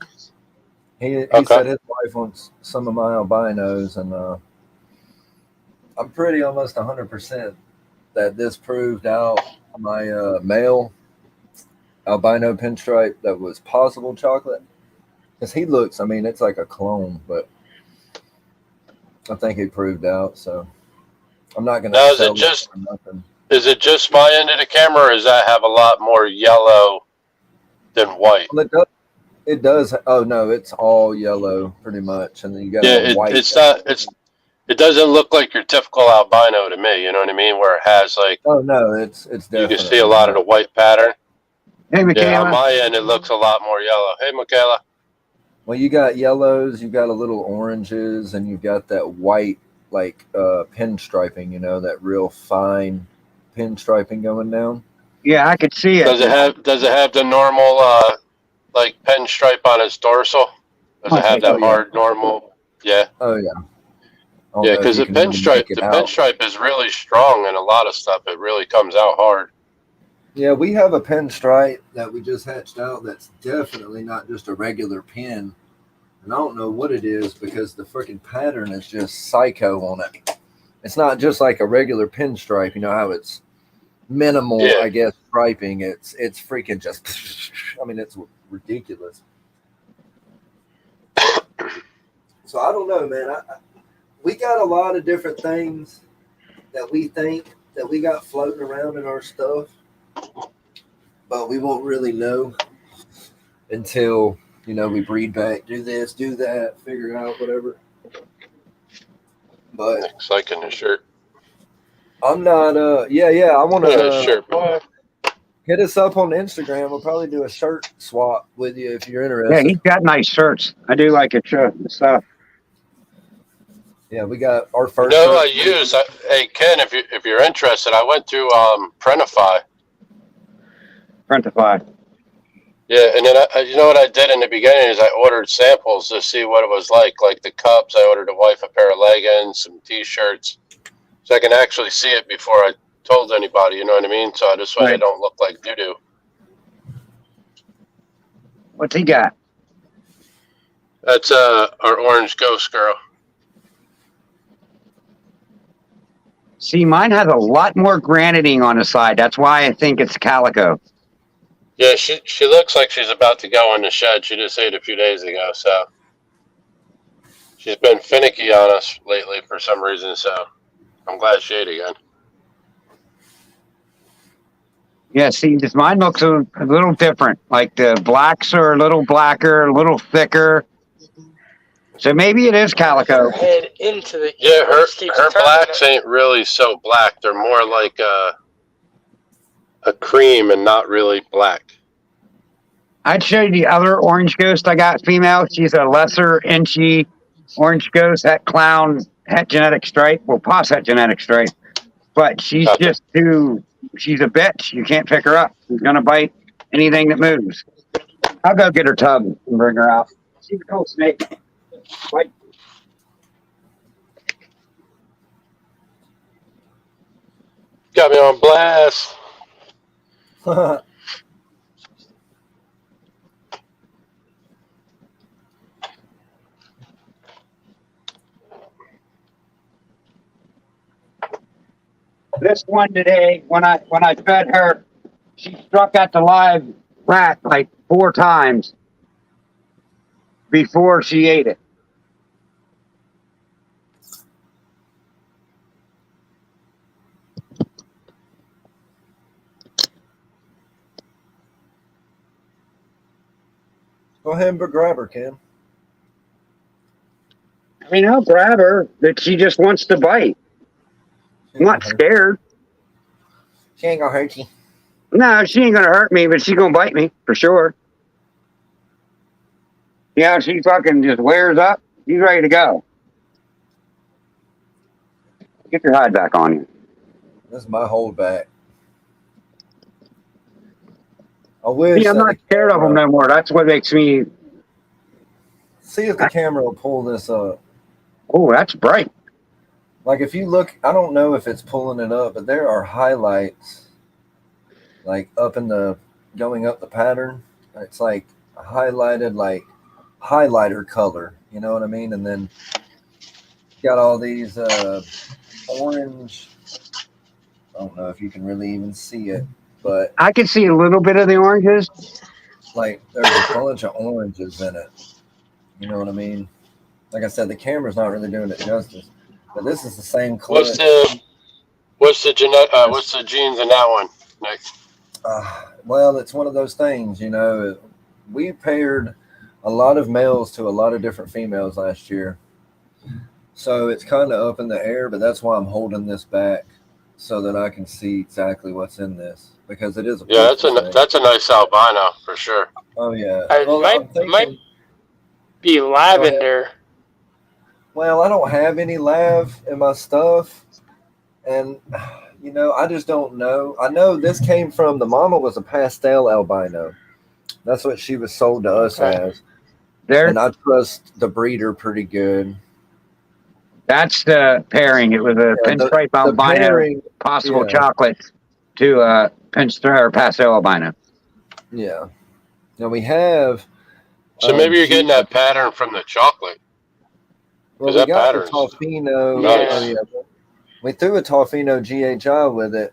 He said his wife wants some of my albinos, and I'm pretty almost 100% that this proved out my male albino pinstripe that was possible chocolate. Because he looks, I mean, it's like a clone, but I think he proved out. So I'm not going to sell it for nothing. Is it just my end of the camera, or does that have a lot more yellow than white? Well, it does. Oh no, it's all yellow pretty much, and then you got white. It doesn't look like your typical albino to me. You know what I mean? Where it has like. Oh no, it's definitely. You can see a lot of the white pattern. Hey, Michaela. Yeah, on my end, it looks a lot more yellow. Hey, Michaela. Well, you got yellows, you got a little oranges, and you've got that white like pinstriping. You know, that real fine pinstriping going down. Yeah, I could see it. Does it have the normal like pinstripe on its dorsal? Does it have that hard normal? Yeah. Oh yeah. Yeah, because the pinstripe is really strong in a lot of stuff. It really comes out hard. Yeah, we have a pinstripe that we just hatched out that's definitely not just a regular pin. And I don't know what it is because the freaking pattern is just psycho on it. It's not just like a regular pinstripe. You know how it's minimal, I guess, striping. It's freaking just, I mean, it's ridiculous. So I don't know, man. We got a lot of different things that we think that we got floating around in our stuff, but we won't really know until, you know, we breed back, do this, do that, figure out whatever. But it's like in the shirt. I'm not, I want to shirt, boy. Hit us up on Instagram. We'll probably do a shirt swap with you if you're interested. Yeah, he's got nice shirts. I do like it, stuff. Yeah, we got our first. Hey Ken, if you're interested, I went through Printify. Yeah, and then you know what I did in the beginning is I ordered samples to see what it was like the cups. I ordered a wife a pair of leggings, some T-shirts, so I can actually see it before I told anybody. You know what I mean? So this way I don't look like doo-doo. What's he got? That's our orange ghost girl. See, mine has a lot more granitine on the side. That's why I think it's calico. Yeah, she looks like she's about to go in the shed. She just ate a few days ago, so she's been finicky on us lately for some reason. So I'm glad she ate again. Yeah, see, this mine looks a little different. Like the blacks are a little blacker, a little thicker. So maybe it is calico. Head into the Yeah, her turning blacks it. ain't really so black. They're more like a cream and not really black. I'd show you the other orange ghost I got female. She's a lesser inchy orange ghost, het clown, het genetic stripe. Well, pos het genetic stripe. But she's Gotcha. just too, she's a bitch. You can't pick her up. She's going to bite anything that moves. I'll go get her tub and bring her out. She's a cool snake. Bite. Got me on blast. This one today, when I fed her, she struck at the live rat like 4 times before she ate it. Go ahead and grab her, Ken. I mean, I'll grab her, but she just wants to bite. I'm not scared. She ain't gonna hurt you. No, she ain't gonna hurt me, but she's gonna bite me for sure. Yeah, she fucking just wears up. She's ready to go. Get your hide back on you. This is my holdback. I wish. See, I'm not scared of them no more. That's what makes me. See if the camera will pull this up. Oh, that's bright. Like if you look, I don't know if it's pulling it up, but there are highlights, like up in the going up the pattern. It's like highlighted, like highlighter color. You know what I mean? And then got all these orange. I don't know if you can really even see it, but I can see a little bit of the oranges. like there's a bunch of oranges in it. You know what I mean? Like I said, the camera's not really doing it justice, but this is the same color. What's the genes in that one, Nick? Well, it's one of those things, you know. We paired a lot of males to a lot of different females last year, so it's kind of up in the air. But that's why I'm holding this back so that I can see exactly what's in this, because it is. That's a nice albino for sure. Oh yeah, It might be lavender. Well, I don't have any lav in my stuff, and you know, I just don't know. I know this came from the mama was a pastel albino. That's what she was sold to us as. And I trust the breeder pretty good. That's the pairing. It was a pinstripe albino, possible chocolate to pinstripe or pastel albino. Yeah. Now we have. So maybe you're getting that pattern from the chocolate. Well, we got the Tofino. Nice. We threw a Tofino GHI with it,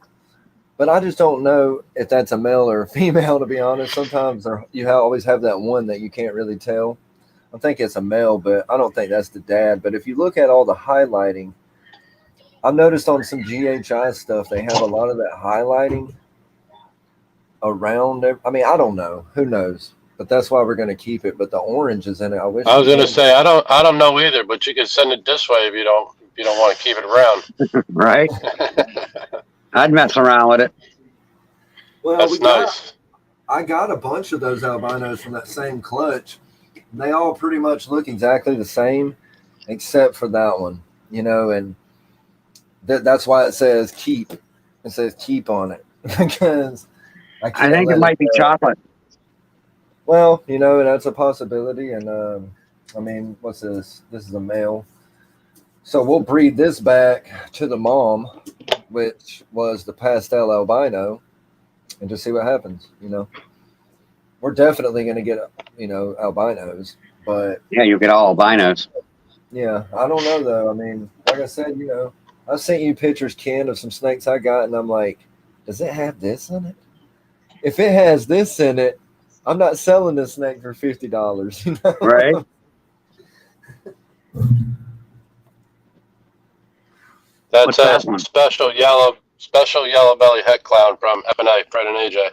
but I just don't know if that's a male or a female, to be honest. Sometimes you always have that one that you can't really tell. I think it's a male, but I don't think that's the dad. But if you look at all the highlighting, I've noticed on some GHI stuff, they have a lot of that highlighting around. I mean, I don't know. Who knows? But that's why we're going to keep it. But the orange is in it. I was going to say I don't know either, but you can send it this way if you don't want to keep it around. Right. I'd mess around with it. Well, that's nice. I got a bunch of those albinos from that same clutch. They all pretty much look exactly the same, except for that one, you know, and that's why it says keep. It says keep on it because I think it might be chocolate. Well, you know, that's a possibility. And I mean, what's this? This is a male. So we'll breed this back to the mom, which was the pastel albino, and just see what happens, you know. We're definitely going to get, you know, albinos, but... Yeah, you'll get all albinos. Yeah, I don't know, though. I mean, like I said, you know, I sent you pictures, Ken, of some snakes I got, and I'm like, does it have this in it? If it has this in it, I'm not selling this snake for $50. You know? Right. That's What's a that one? special yellow belly het clown from Ebonite, Fred and AJ.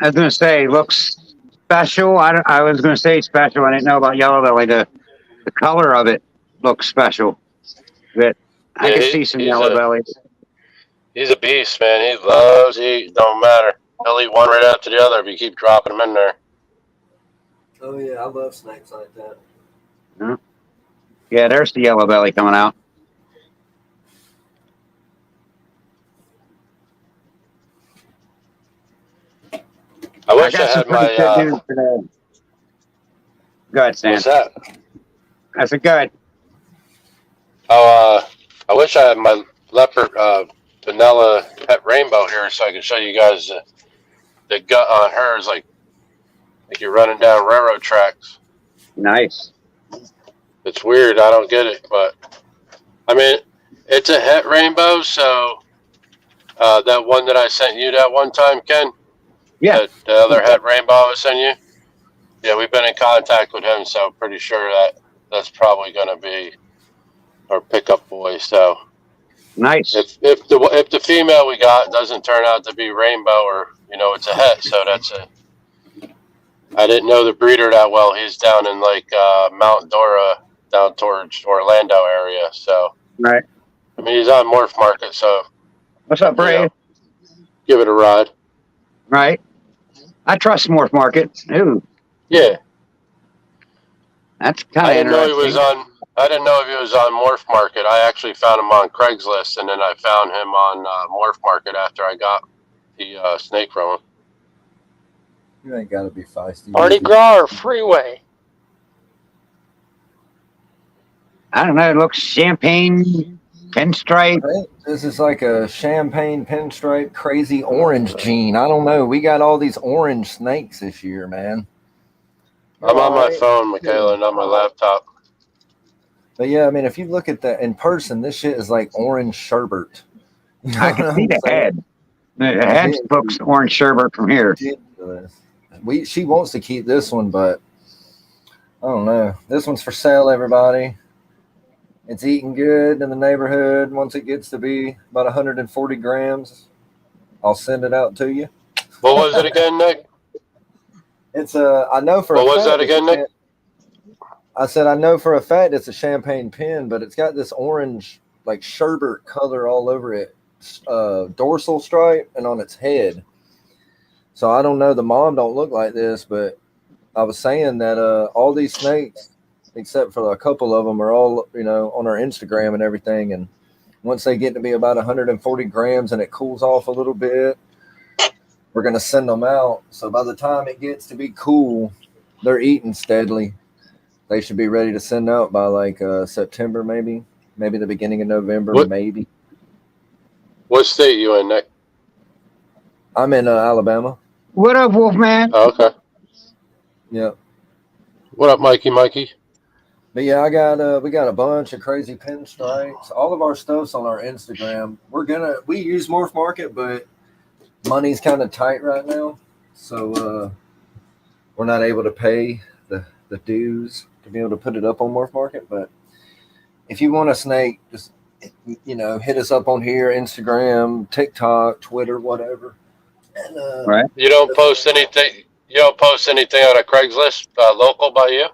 I was gonna say looks special. I was gonna say special. I didn't know about yellow belly. The color of it looks special. But I Yeah, can see some he's yellow bellies. a beast, man. He loves eat. Don't matter. He'll eat one right after the other if you keep dropping them in there. Oh, yeah, I love snakes like that. Yeah, there's the yellow belly coming out. I wish I got some had pretty good my. news today. Go ahead, Stan. What's that? I said, go ahead. Oh, I wish I had my leopard vanilla pet rainbow here so I could show you guys the gut on hers, like you're running down railroad tracks. Nice. It's weird. I don't get it, but I mean, it's a het rainbow. So that one that I sent you that one time, Ken. Yeah. The other het rainbow I sent you. Yeah, we've been in contact with him, so I'm pretty sure that's probably going to be our pickup boy. So Nice. if the female we got doesn't turn out to be rainbow, or it's a het, so that's a. I didn't know the breeder that well. He's down in like Mount Dora, down towards Orlando area. So Right. I mean, he's on Morph Market, so What's up, Brave? give it a ride. Right. I trust Morph Market. Ooh, Yeah, that's kind I of didn't know he interesting. was on. I didn't know if he was on Morph Market. I actually found him on Craigslist, and then I found him on Morph Market after I got the snake from him. You ain't got to be feisty. Mardi Gras or Freeway? I don't know. It looks champagne, pinstripe. This is like a champagne pinstripe crazy orange gene. I don't know. We got all these orange snakes this year, man. I'm on my phone, Michaela, not my laptop. But yeah, I mean, if you look at that in person, this shit is like orange sherbet. You know I can see the head. The head Yeah. looks orange sherbet from here. She wants to keep this one, but I don't know. This one's for sale, everybody. It's eating good in the neighborhood. Once it gets to be about 140 grams, I'll send it out to you. What was it again, Nick? It's I know for What a was fact that again, Nick? I said I know for a fact it's a champagne pin, but it's got this orange like sherbet color all over it, dorsal stripe and on its head. So I don't know. The mom don't look like this, but I was saying that all these snakes, except for a couple of them, are all on our Instagram and everything. And once they get to be about 140 grams and it cools off a little bit, we're gonna send them out. So by the time it gets to be cool, they're eating steadily. They should be ready to send out by like September, maybe the beginning of November, maybe. What state you in, Nick? I'm in Alabama. What up, Wolfman? Oh, okay. Yeah. What up, Mikey? But yeah, we got a bunch of crazy pinstripes. All of our stuff's on our Instagram. We use Morph Market, but money's kind of tight right now, so we're not able to pay the dues to be able to put it up on Morph Market. But if you want a snake, just hit us up on here, Instagram, TikTok, Twitter, whatever. And, Right. You don't post anything. You don't post anything on a Craigslist local by you?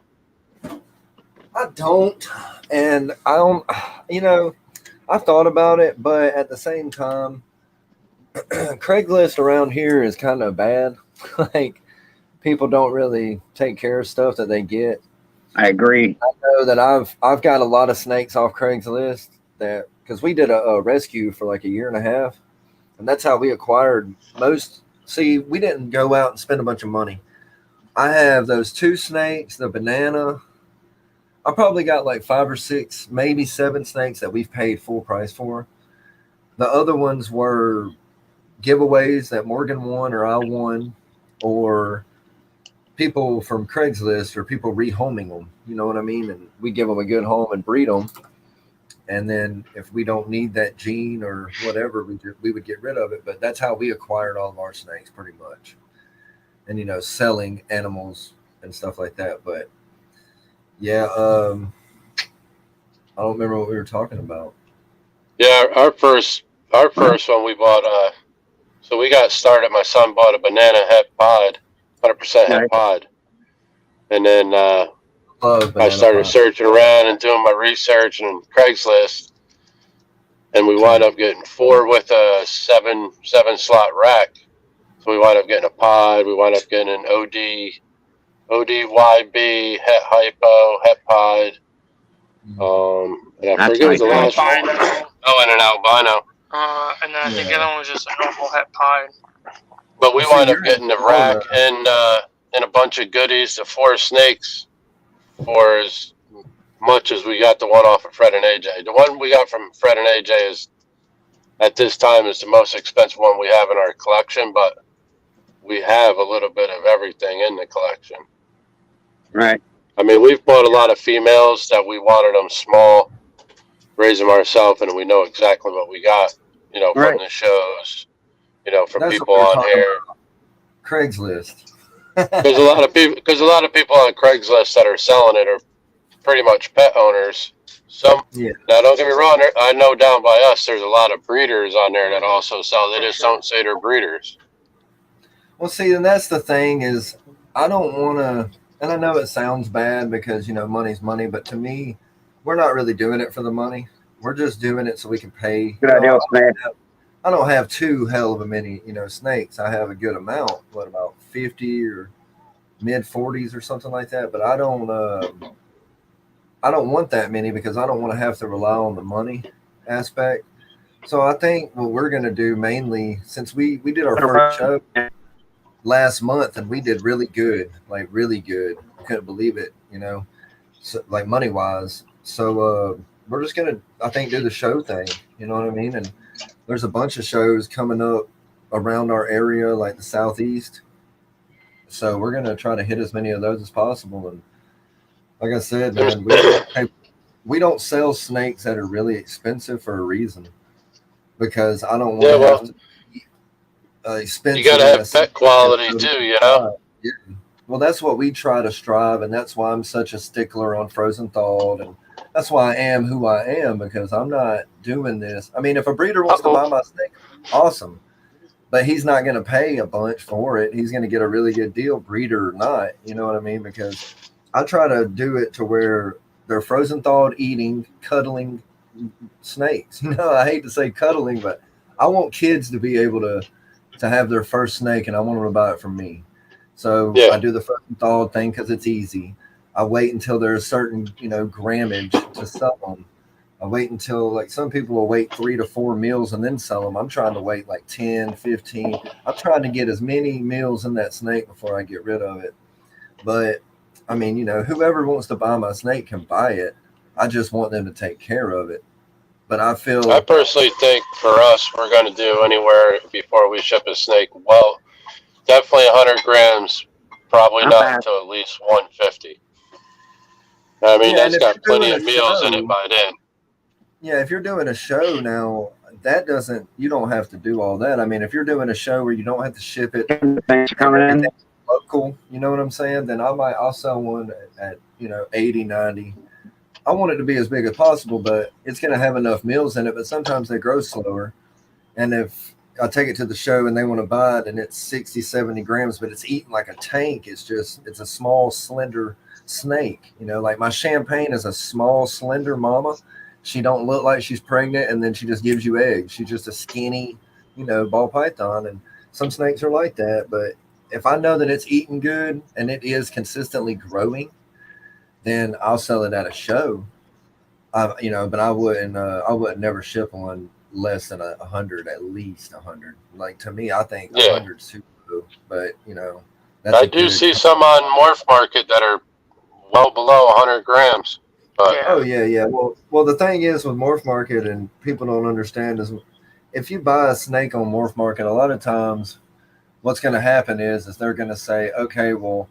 I don't, and I don't. I thought about it, but at the same time, Craigslist around here is kind of bad. Like, people don't really take care of stuff that they get. I agree. I know that I've got a lot of snakes off Craigslist because we did a rescue for like a year and a half, and that's how we acquired most. See, we didn't go out and spend a bunch of money. I have those 2 snakes, the banana. I probably got like 5 or 6, maybe 7 snakes that we've paid full price for. The other ones were giveaways that Morgan won or I won, or people from Craigslist or people rehoming them. You know what I mean? And we give them a good home and breed them. and then if we don't need that gene or whatever, we would get rid of it. But that's how we acquired all of our snakes, pretty much. And selling animals and stuff like that. But yeah, I don't remember what we were talking about. Yeah, our first one we bought. So we got started. My son bought a banana het pod, 100% het pod, and then I started searching around and doing my research and Craigslist, and we wound up getting 4 with a seven slot rack. So we wound up getting a pod. We wound up getting an ODYB, het hypo, het pod. And I forget the last one. Oh, and an albino. And then I think the other one was just a normal het pod. But we wound up getting the rack and a bunch of goodies, the 4 snakes, for as much as we got the one off of Fred and AJ. The one we got from Fred and AJ is, at this time, is the most expensive one we have in our collection, but we have a little bit of everything in the collection. Right. I mean, we've bought a lot of females that we wanted them small, raise them ourselves, and we know exactly what we got, from the shows, from people on here. Craigslist. There's a lot of people on Craigslist that are selling it are pretty much pet owners. Now, don't get me wrong. I know down by us, there's a lot of breeders on there that also sell. They just don't say they're breeders. Well, see, and that's the thing is, I don't want to, and I know it sounds bad because, money's money, but to me, we're not really doing it for the money. We're just doing it so we can pay. Good idea, man. I don't have too hell of a many, snakes. I have a good amount, about 50 or mid 40s or something like that. But I don't want that many because I don't want to have to rely on the money aspect. So I think what we're going to do mainly, since we did our first show last month and we did really good, like really good. I couldn't believe it, so, like money wise. So we're just going to, I think, do the show thing. You know what I mean? And there's a bunch of shows coming up around our area, like the Southeast. So we're going to try to hit as many of those as possible. And like I said, man, we don't sell snakes that are really expensive for a reason, because I don't want to have to expensive. You got to have pet quality too, Yeah. Well, that's what we try to strive, and that's why I'm such a stickler on frozen thawed, and that's why I am who I am, because I'm not doing this. I mean, if a breeder wants to buy my snake, awesome, but he's not going to pay a bunch for it. He's going to get a really good deal, breeder or not. You know what I mean? Because I try to do it to where they're frozen thawed, eating, cuddling snakes. I hate to say cuddling, but I want kids to be able to have their first snake, and I want them to buy it from me. So I do the frozen thawed thing because it's easy. I wait until there's a certain, grammage to sell them. I wait until, like, some people will wait 3 to 4 meals and then sell them. I'm trying to wait like 10, 15. I'm trying to get as many meals in that snake before I get rid of it. But I mean, whoever wants to buy my snake can buy it. I just want them to take care of it. But I personally think for us, we're going to do anywhere before we ship a snake. Well, definitely 100 grams, probably not until at least 150. I mean, that's got plenty of meals in it by then. Yeah, if you're doing a show now, you don't have to do all that. I mean, if you're doing a show where you don't have to ship it, things coming in local, you know what I'm saying? Then I'll sell one at 80, 90. I want it to be as big as possible, but it's going to have enough meals in it. But sometimes they grow slower. And if I take it to the show and they want to buy it and it's 60, 70 grams, but it's eating like a tank, it's a small, slender snake. Like my champagne is a small, slender mama. She don't look like she's pregnant, and then she just gives you eggs. She's just a skinny, ball python. And some snakes are like that. But if I know that it's eating good and it is consistently growing, then I'll sell it at a show. But I wouldn't never ship one less than 100, at least 100. Like, to me, I think 100's too low. But I do see some on Morph Market that are well below 100 grams. But Oh yeah. Well, the thing is with Morph Market, and people don't understand, is if you buy a snake on Morph Market, a lot of times what's going to happen is they're going to say, okay, well,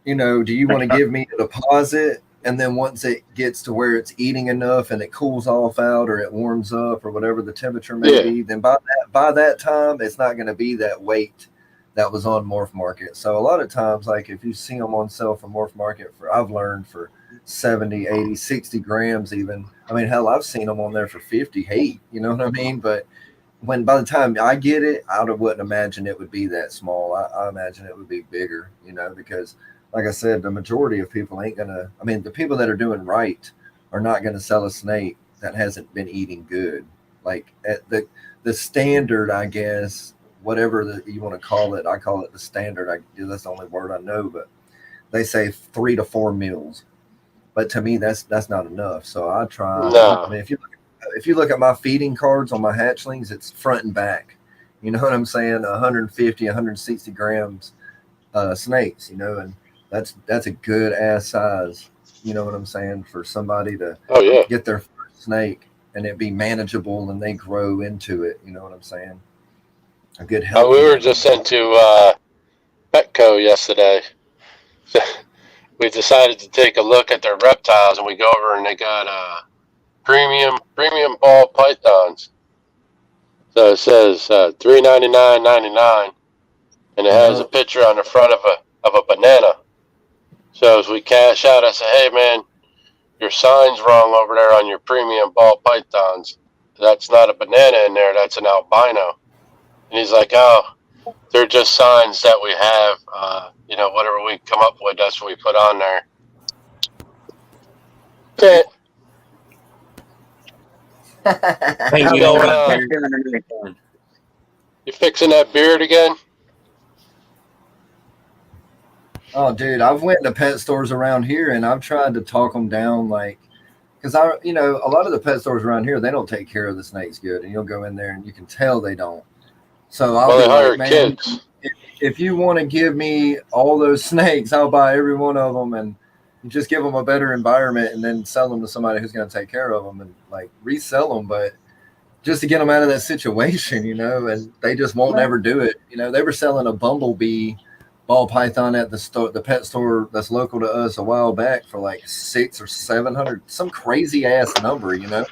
do you want to give me a deposit And then once it gets to where it's eating enough and it cools off out or it warms up or whatever the temperature may be, then by that time, it's not going to be that weight that was on Morph Market. So a lot of times, like if you see them on sale from Morph Market I've learned for 70, 80, 60 grams even. I mean, hell, I've seen them on there for 50. Hey, you know what I mean? But by the time I get it, I wouldn't imagine it would be that small. I imagine it would be bigger, because like I said, the majority of people ain't gonna. I mean, the people that are doing right are not gonna sell a snake that hasn't been eating good. Like at the standard, I guess, whatever you want to call it, I call it the standard. That's the only word I know, but they say 3 to 4 meals. But to me, that's not enough. So I try. No. I mean, if you look at my feeding cards on my hatchlings, it's front and back. You know what I'm saying? 150, 160 grams snakes. And that's a good ass size. You know what I'm saying? For somebody to get their first snake and it be manageable and they grow into it. You know what I'm saying? A good help. We were just sent to Petco yesterday. We decided to take a look at their reptiles, and we go over and they got premium ball pythons. So it says $399.99, and it has a picture on the front of a banana. So as we cash out, I say, "Hey man, your sign's wrong over there on your premium ball pythons. That's not a banana in there. That's an albino." And he's like, "Oh, they're just signs that we have. Whatever we come up with, that's what we put on there." Okay. Hey, You fixing that beard again? Oh, dude, I've went to pet stores around here and I've tried to talk them down, because a lot of the pet stores around here, they don't take care of the snakes good, and you'll go in there and you can tell they don't. So I'll be like, man, kids. If you want to give me all those snakes, I'll buy every one of them and just give them a better environment and then sell them to somebody who's going to take care of them and resell them. But just to get them out of that situation, and they just won't never do it. They were selling a bumblebee ball python at the pet store that's local to us a while back for like $600 or $700, some crazy ass number, and I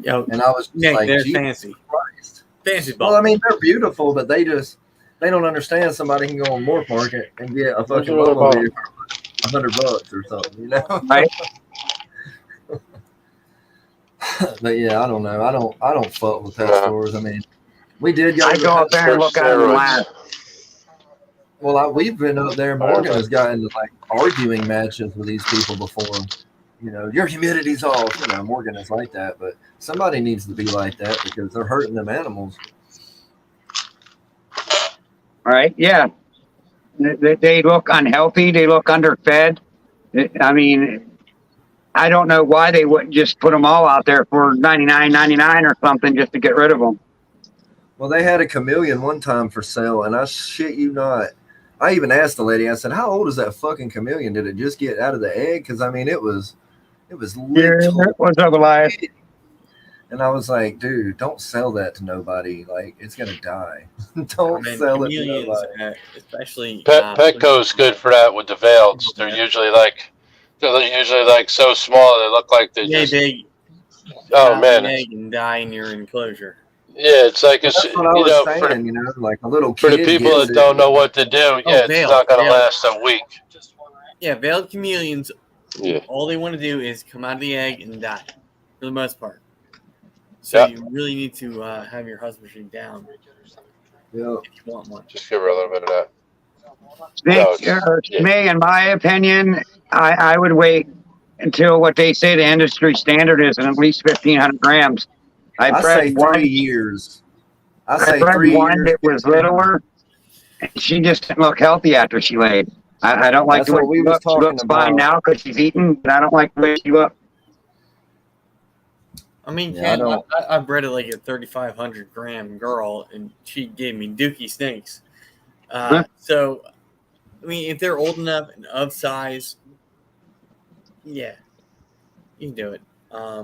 was just Nick, like, they're Jesus fancy. Christ. Fancy ball. Well, I mean, they're beautiful, but they don't understand somebody can go on Morph Market and get a fucking bumblebee for $100 or something, Right. But yeah, I don't know. I don't fuck with pet stores. I mean, we did. I go up there and look at them and laugh. Well, we've been up there. Morgan has gotten into arguing matches with these people before. Your humidity's off. Morgan is like that, but somebody needs to be like that because they're hurting them animals. All right. Yeah. They look unhealthy. They look underfed. I mean, I don't know why they wouldn't just put them all out there for $99.99 or something just to get rid of them. Well, they had a chameleon one time for sale, and I shit you not. I even asked the lady, I said, "How old is that fucking chameleon? Did it just get out of the egg?" Because I mean, it was little. What's up, Elias? And I was like, dude, don't sell that to nobody. It's gonna die. Don't sell it to nobody. Especially Petco's good for that with the veils. They're usually so small they look like they just. They man, egg and die in your enclosure. Yeah, it's like That's what I was saying. Like a little kid. For the people that don't know what to do, it's not gonna last a week. Yeah, veiled chameleons. Yeah. All they want to do is come out of the egg and die, for the most part. So you really need to have your husbandry down if you want one. Just give her a little bit of that. Me, in my opinion, I would wait until what they say the industry standard is, and at least 1,500 grams. I say 3 years. I say bred 3 one years. that was littler, and she just didn't look healthy after she laid. I don't like the way she looks. She looks fine now because she's eating, but I don't like the way she looks. I mean, Yeah, I bred it like a 3,500 gram girl, and she gave me dookie snakes. So, I mean, if they're old enough and of size, yeah, you can do it. I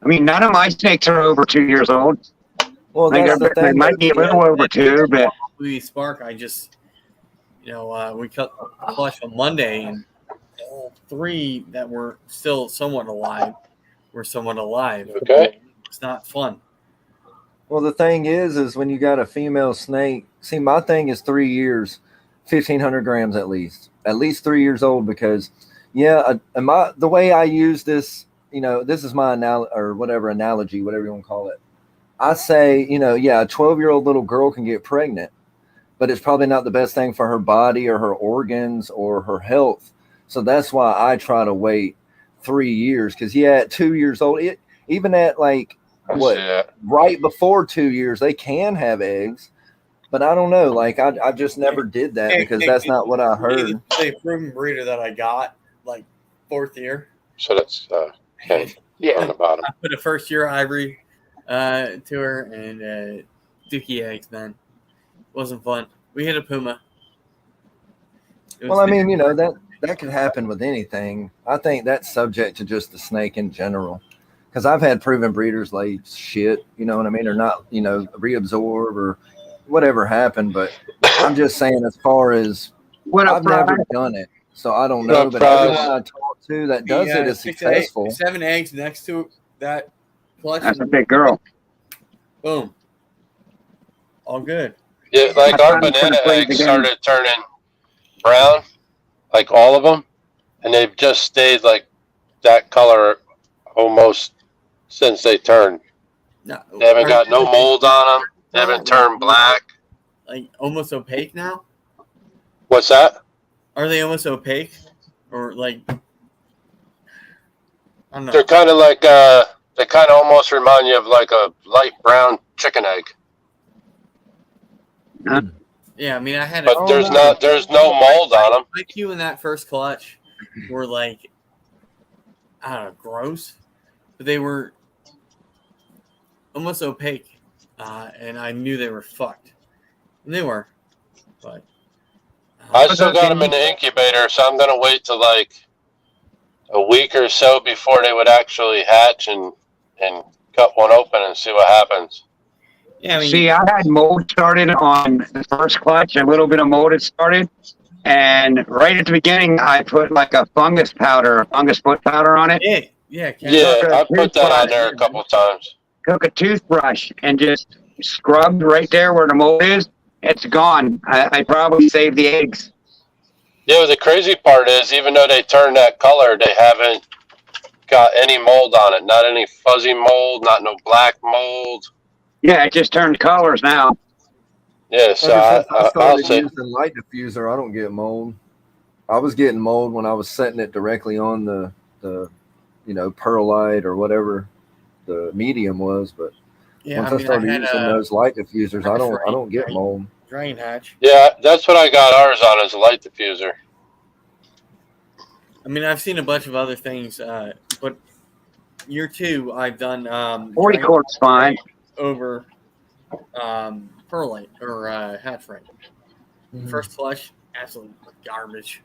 mean, none of my snakes are over 2 years old. Well, They might be a little over 2, but Spark, I just, we cut flush on Monday, and all 3 that were still somewhat alive were somewhat alive. Okay. It's not fun. Well, the thing is when you got a female snake. See, my thing is 3 years, 1,500 grams at least 3 years old. Because, the way I use this, this is my analogy, whatever you want to call it. I say, a 12-year-old little girl can get pregnant, but it's probably not the best thing for her body or her organs or her health. So that's why I try to wait 3 years. Because at 2 years old, even at like right before 2 years, they can have eggs. But I don't know. Like I just never did that because that's not what I heard. The proven breeder that I got, like 4th year. So that's Ken on the bottom. I put a first year ivory to her and dookie eggs, man. Wasn't fun. We hit a puma. Well, I mean, that could happen with anything. I think that's subject to just the snake in general. Because I've had proven breeders lay shit, you know what I mean, or not, reabsorb or whatever happened. But I'm just saying, as far as I've never done it, so I don't know. But everyone I talk to that does it is successful. 7 eggs next to that collection. That's a big girl. Boom. All good. Yeah, like our banana eggs started turning brown, like all of them, and they've just stayed like that color almost since they turned. No, they haven't got no mold on them. They haven't turned black. Like almost opaque now? What's that? Are they almost opaque? Or like, I don't know. They're kind of like, they kind of almost remind you of like a light brown chicken egg. Yeah, I mean, I had. But there's no mold on them. Like you in that first clutch were like, I don't know, gross, but they were almost opaque, and I knew they were fucked. And they were, but I still got them in the incubator, so I'm gonna wait till like a week or so before they would actually hatch and cut one open and see what happens. yeah, I mean, See, I had mold started on the first clutch. A little bit of mold had started. And right at the beginning, I put like a fungus foot powder on it. yeah, I put that on there a couple times. Took a toothbrush and just scrubbed right there where the mold is. It's gone. I probably saved the eggs. Yeah, the crazy part is, even though they turn that color, they haven't got any mold on it. Not any fuzzy mold, not no black mold. Yeah, it just turned colors now. Yeah, so I started say using light diffuser. I don't get mold. I was getting mold when I was setting it directly on the perlite or whatever the medium was. But once I started using those light diffusers, I don't get mold. Drain hatch. Yeah, that's what I got ours on, is a light diffuser. I mean, I've seen a bunch of other things, but year 2, I've done 40 quart's fine. Over perlite or hatch rate. First flush, absolute garbage.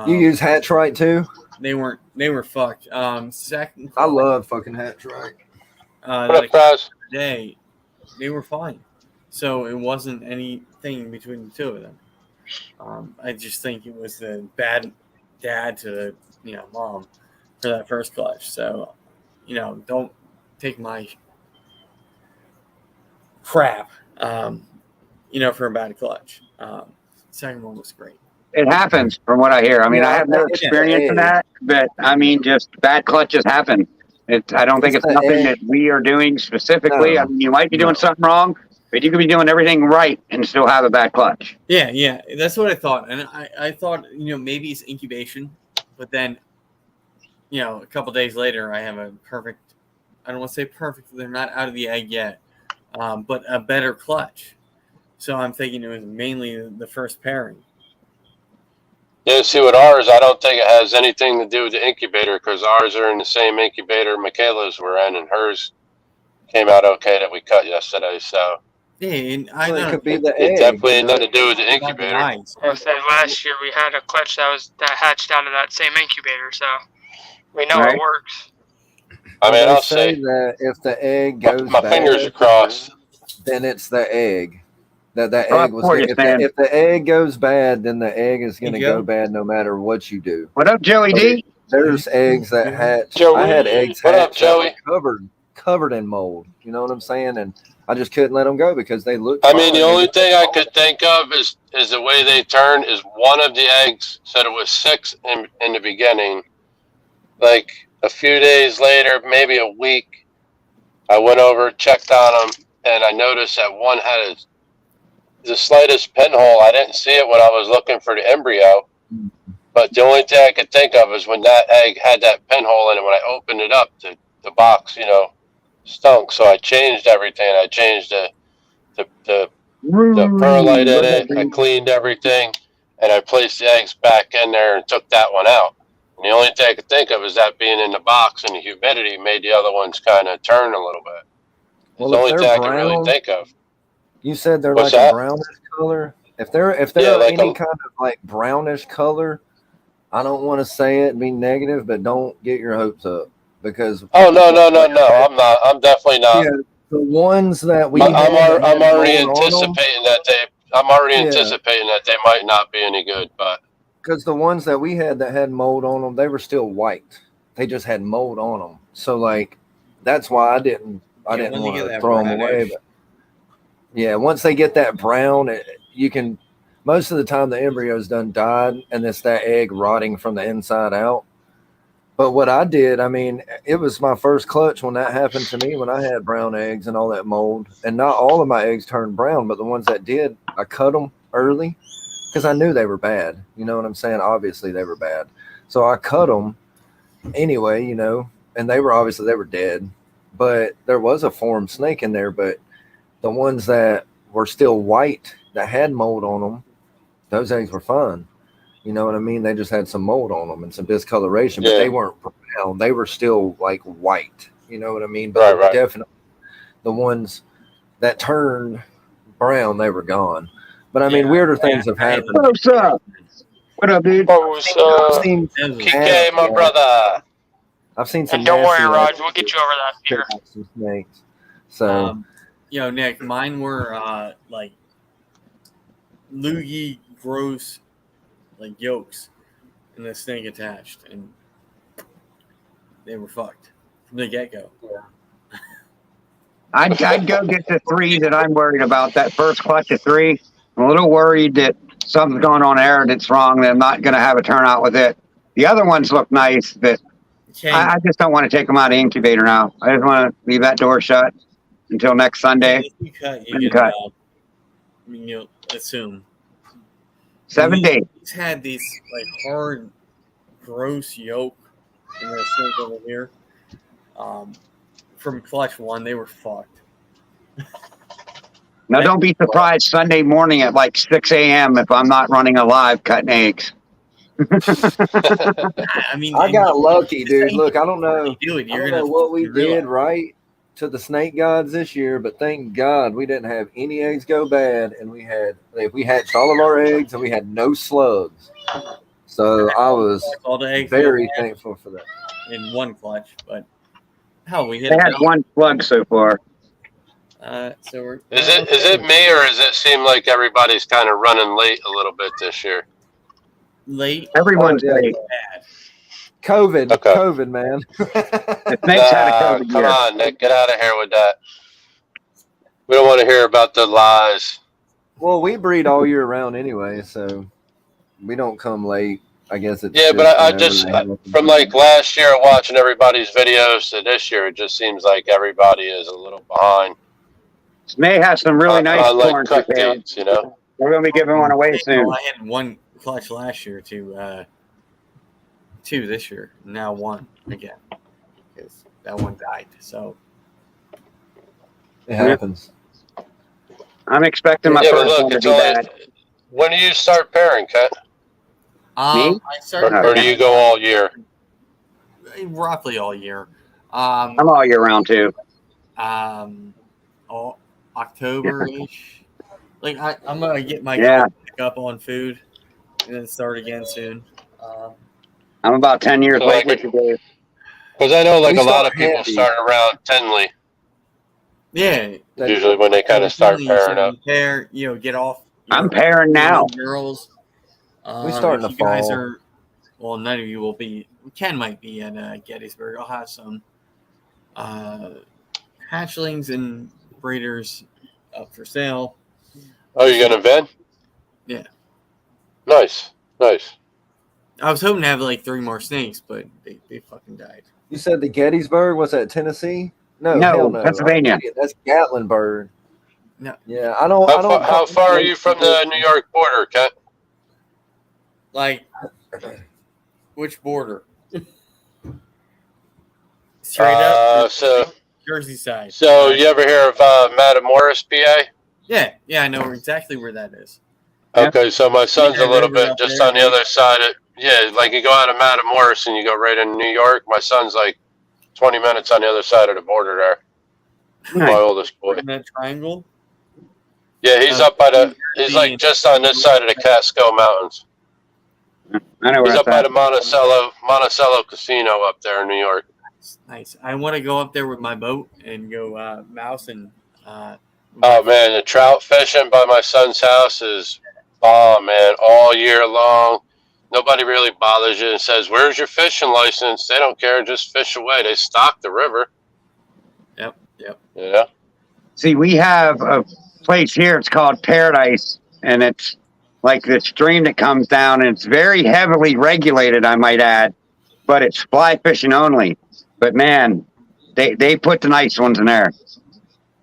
You use hatch right too? They were fucked. Second, I love fucking hatch right. What up, guys? They were fine. So it wasn't anything between the two of them. I just think it was the bad dad to the mom for that first clutch. So don't take my crap for a bad clutch. Second one was great. It happens from what I hear. I mean, I have no experience in that, but I mean, just bad clutches happen. I don't think it's nothing that we are doing specifically. I mean, you might be doing something wrong, but you could be doing everything right and still have a bad clutch. Yeah, that's what I thought. And I thought, maybe it's incubation, but then, a couple days later, I have a perfect, I don't want to say perfect, they're not out of the egg yet, but a better clutch. So I'm thinking it was mainly the first pairing. Yeah, see, with ours, I don't think it has anything to do with the incubator, because ours are in the same incubator Michaela's were in, and hers came out okay that we cut yesterday. So yeah, and it could be the it egg. definitely had nothing to do with the incubator. I said last year we had a clutch that hatched out of that same incubator, so we know it works. I mean, They I'll say that if the egg goes my bad, fingers are crossed. then it's the egg. That Oh, egg was before you if stand. if the egg goes bad, then the egg is going to Hey, Joe. go bad no matter what you do. What up, Joey D? There's eggs that hatch. Joey, I had eggs what up, hatch that were Joey? covered in mold. You know what I'm saying? And I just couldn't let them go because they looked. I mean, the fine. only thing I could think of is the way they turn is one of the eggs said it was 6 in the beginning. Like a few days later, maybe a week, I went over, checked on them, and I noticed that one had the slightest pinhole. I didn't see it when I was looking for the embryo, but the only thing I could think of is when that egg had that pinhole in it. When I opened it up, the box, stunk. So I changed everything. I changed the perlite in it. I cleaned everything, and I placed the eggs back in there and took that one out. And the only thing I could think of is that being in the box and the humidity made the other ones kind of turn a little bit. It's Well, the if only they're thing I could brown, really think of. you said they're What's like that? a brownish color. If they're Yeah, like any kind of like brownish color, I don't want to say it and be negative, but don't get your hopes up because Oh no! I'm not. I'm definitely not. yeah, the ones that we I'm, had that had already mold on them, anticipating that they. I'm already yeah, anticipating that they might not be any good, but because the ones that we had that had mold on them, they were still white. They just had mold on them. So like, that's why I didn't when want they get to that throw them away. brownish, But yeah, once they get that brown, you can. Most of the time, the embryo's done died, and it's that egg rotting from the inside out. But what I did, I mean, it was my first clutch when that happened to me when I had brown eggs and all that mold. And not all of my eggs turned brown, but the ones that did, I cut them early because I knew they were bad. You know what I'm saying? Obviously, they were bad. So I cut them anyway, and they were dead. But there was a formed snake in there. But the ones that were still white that had mold on them, those eggs were fine. You know what I mean? They just had some mold on them and some discoloration, but yeah, they weren't brown. They were still like white. You know what I mean? But right. definitely the ones that turned brown, they were gone. But I mean, weirder things have happened. What's up? What up, dude? I've seen Kike, my brother. I've seen some. And don't worry, nasty Raj, we'll get you over that fear. some snakes. So Nick, mine were like loogie, gross, like yolks, and the snake attached, and they were fucked from the get go. I'd go get the 3 that I'm worried about. That first clutch of 3. I'm a little worried that something's going on there and it's wrong. That I'm not going to have a turnout with it. The other ones look nice, but I just don't want to take them out of the incubator now. I just want to leave that door shut until next Sunday. If you cut, you And get cut. I mean, you'll assume 7 days. He's had these like hard, gross yolk in their snake over here. From clutch 1, they were fucked. Now, don't be surprised Sunday morning at like 6 a.m. if I'm not running a live cutting eggs. I mean, I got lucky, dude. Look, I don't know. Dude, I don't know what we did right to the snake gods this year, but thank God we didn't have any eggs go bad, and we hatched all of our eggs, and we had no slugs. So I was all the eggs very thankful for that. In one clutch, but hell, we hit. They had 1 slug so far. So we're. Is it me, or does it seem like everybody's kind of running late a little bit this year? Late. Everyone's late. COVID, Okay. COVID, man. The snakes had a COVID Come year. on, Nick, get out of here with that. We don't want to hear about the lies. Well, we breed all year round anyway, so we don't come late. I guess it's Yeah, but I whenever just they have from like last year watching everybody's videos to this year, it just seems like everybody is a little behind. May have some really nice on like corn. cut dates, We're going to be giving one away soon. I had 1 clutch last year to 2 this year. Now 1 again because that one died. So it happens. I'm expecting my first one to be bad. When do you start pairing, Kat? Me? I started Or do you go all year? roughly all year. I'm all year round too. October-ish. Like I'm gonna get my pick up on food and then start again soon. I'm about 10 years late with you, Dave. Because I know like We a lot of start people heavy. start around Tenley. Yeah. Usually when they kind of start pairing up. Pair, get off. I'm pairing now. Girls. We're starting if to you guys fall. are, well, none of you will be. Ken might be at Gettysburg. I'll have some hatchlings and breeders up for sale. Oh, you're gonna vend? Yeah. Nice. I was hoping to have like 3 more snakes, but they fucking died. You said the Gettysburg was that Tennessee? No, No, hell no. Pennsylvania. That's Gatlinburg. No. Yeah, I don't. How far are you from the New York border, Ken? Like, which border? Straight up. So Jersey side. So you ever hear of Matamoros, PA? Yeah, I know exactly where that is. Okay, so my son's a little bit up just there, on the other side of, like you go out of Matamoros and you go right into New York. My son's like 20 minutes on the other side of the border there. My Nice. oldest boy. In that triangle? Yeah, he's up by he's like just on this side of the Catskill Mountains. I know where He's it's up by at. the Monticello Casino up there in New York. Nice. I want to go up there with my boat and go mouse and. Oh man, the trout fishing by my son's house is bomb, man, all year long. Nobody really bothers you and says, "Where's your fishing license?" They don't care, just fish away. They stock the river. Yep. Yeah. See, we have a place here. It's called Paradise, and it's like this stream that comes down, and it's very heavily regulated, I might add, but it's fly fishing only. But man, they put the nice ones in there,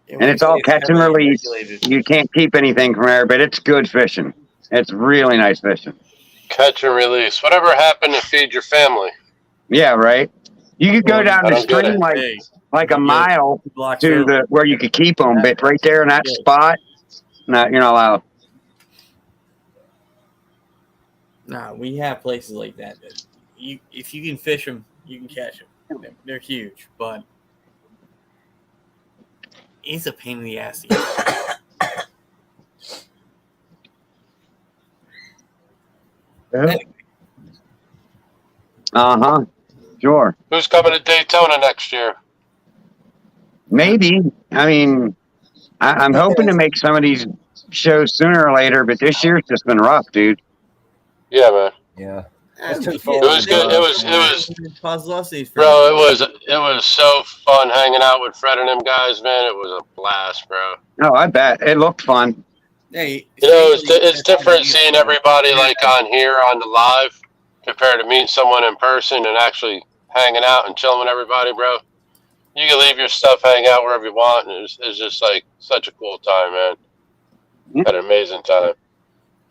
and it's all catch and release. You can't keep anything from there, but it's good fishing. It's really nice fishing. Catch and release. Whatever happened to feed your family? Yeah, right. You could go down I the don't get stream it. like a mile to the where you could keep them, but right there in that spot, you're not allowed. Nah, we have places like that. If you can fish them, you can catch them. They're huge, but it's a pain in the ass to get. Sure. Who's coming to Daytona next year? Maybe. I mean, I'm hoping to make some of these shows sooner or later, but this year's just been rough, dude. Yeah, man. Yeah. It was good. It was, bro. It was so fun hanging out with Fred and them guys, man. It was a blast, bro. Oh, I bet it looked fun. Hey, it's different seeing everybody like on here on the live compared to meeting someone in person and actually hanging out and chilling with everybody, bro. You can leave your stuff, hang out wherever you want, and it's just like such a cool time, man. Had an amazing time.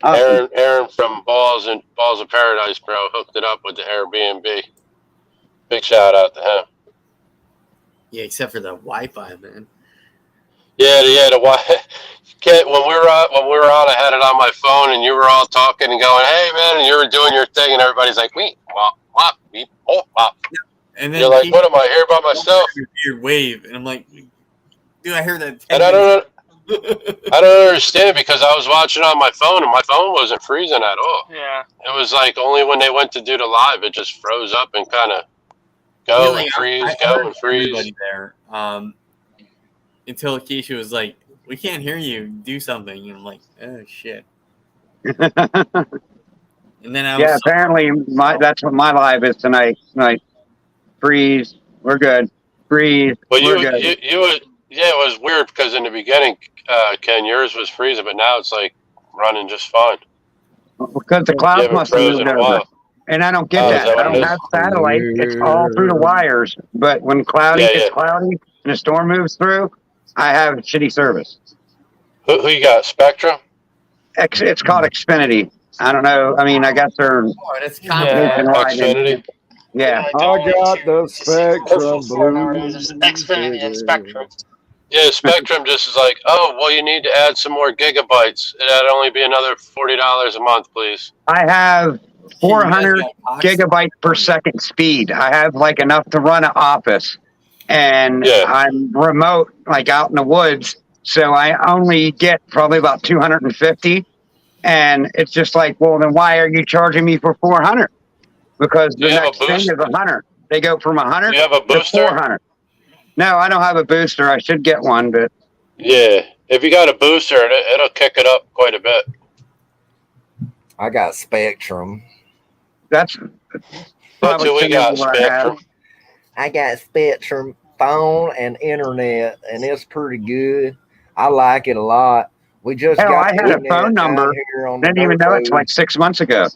Awesome. Aaron from Balls of Paradise, bro, hooked it up with the Airbnb. Big shout out to him. Yeah, except for the Wi-Fi, man. Yeah, the when we were on, I had it on my phone, and you were all talking and going, "Hey, man," and you were doing your thing, and everybody's like, "Wop, wop, beep, oh, wop." And then you're like, "What am I here by myself?" Weird wave, and I'm like, "Dude, I heard that." And I don't understand because I was watching on my phone, and my phone wasn't freezing at all. Yeah. It was like only when they went to do the live, it just froze up and kind of go and freeze, go and freeze. Everybody there. Until Keisha was like, "We can't hear you. Do something." And I'm like, "Oh shit." And then I was apparently that's what my live is tonight. Like, freeze, we're good. Freeze, we're good. It was weird because in the beginning, Ken, yours was freezing, but now it's like running just fine. Because the clouds must have moved over. And I don't get that. I don't have satellite. It's all through the wires. But when it's cloudy and a storm moves through, I have shitty service. Who you got? Spectrum? It's called Xfinity. I don't know. I mean, I got their. That's Xfinity. Yeah. I got the Spectrum Blue. Xfinity and Spectrum. Yeah, Spectrum just is like, oh, well, you need to add some more gigabytes. It'd only be another $40 a month, please. I have 400 gigabytes per second speed. I have like enough to run an office, and I'm remote, like out in the woods, so I only get probably about 250. And it's just like, well, then why are you charging me for 400? Because the next thing is 100. They go from 100 to 400. No, I don't have a booster. I should get one, but Yeah, if you got a booster, it'll kick it up quite a bit. I got Spectrum. that's That's who we similar to got, what I have. Spectrum. I got Spectrum phone and internet, and it's pretty good. I like it a lot. We just Hell, got I had a internet phone down number. here on the Didn't even dirt know it's road. like 6 months ago.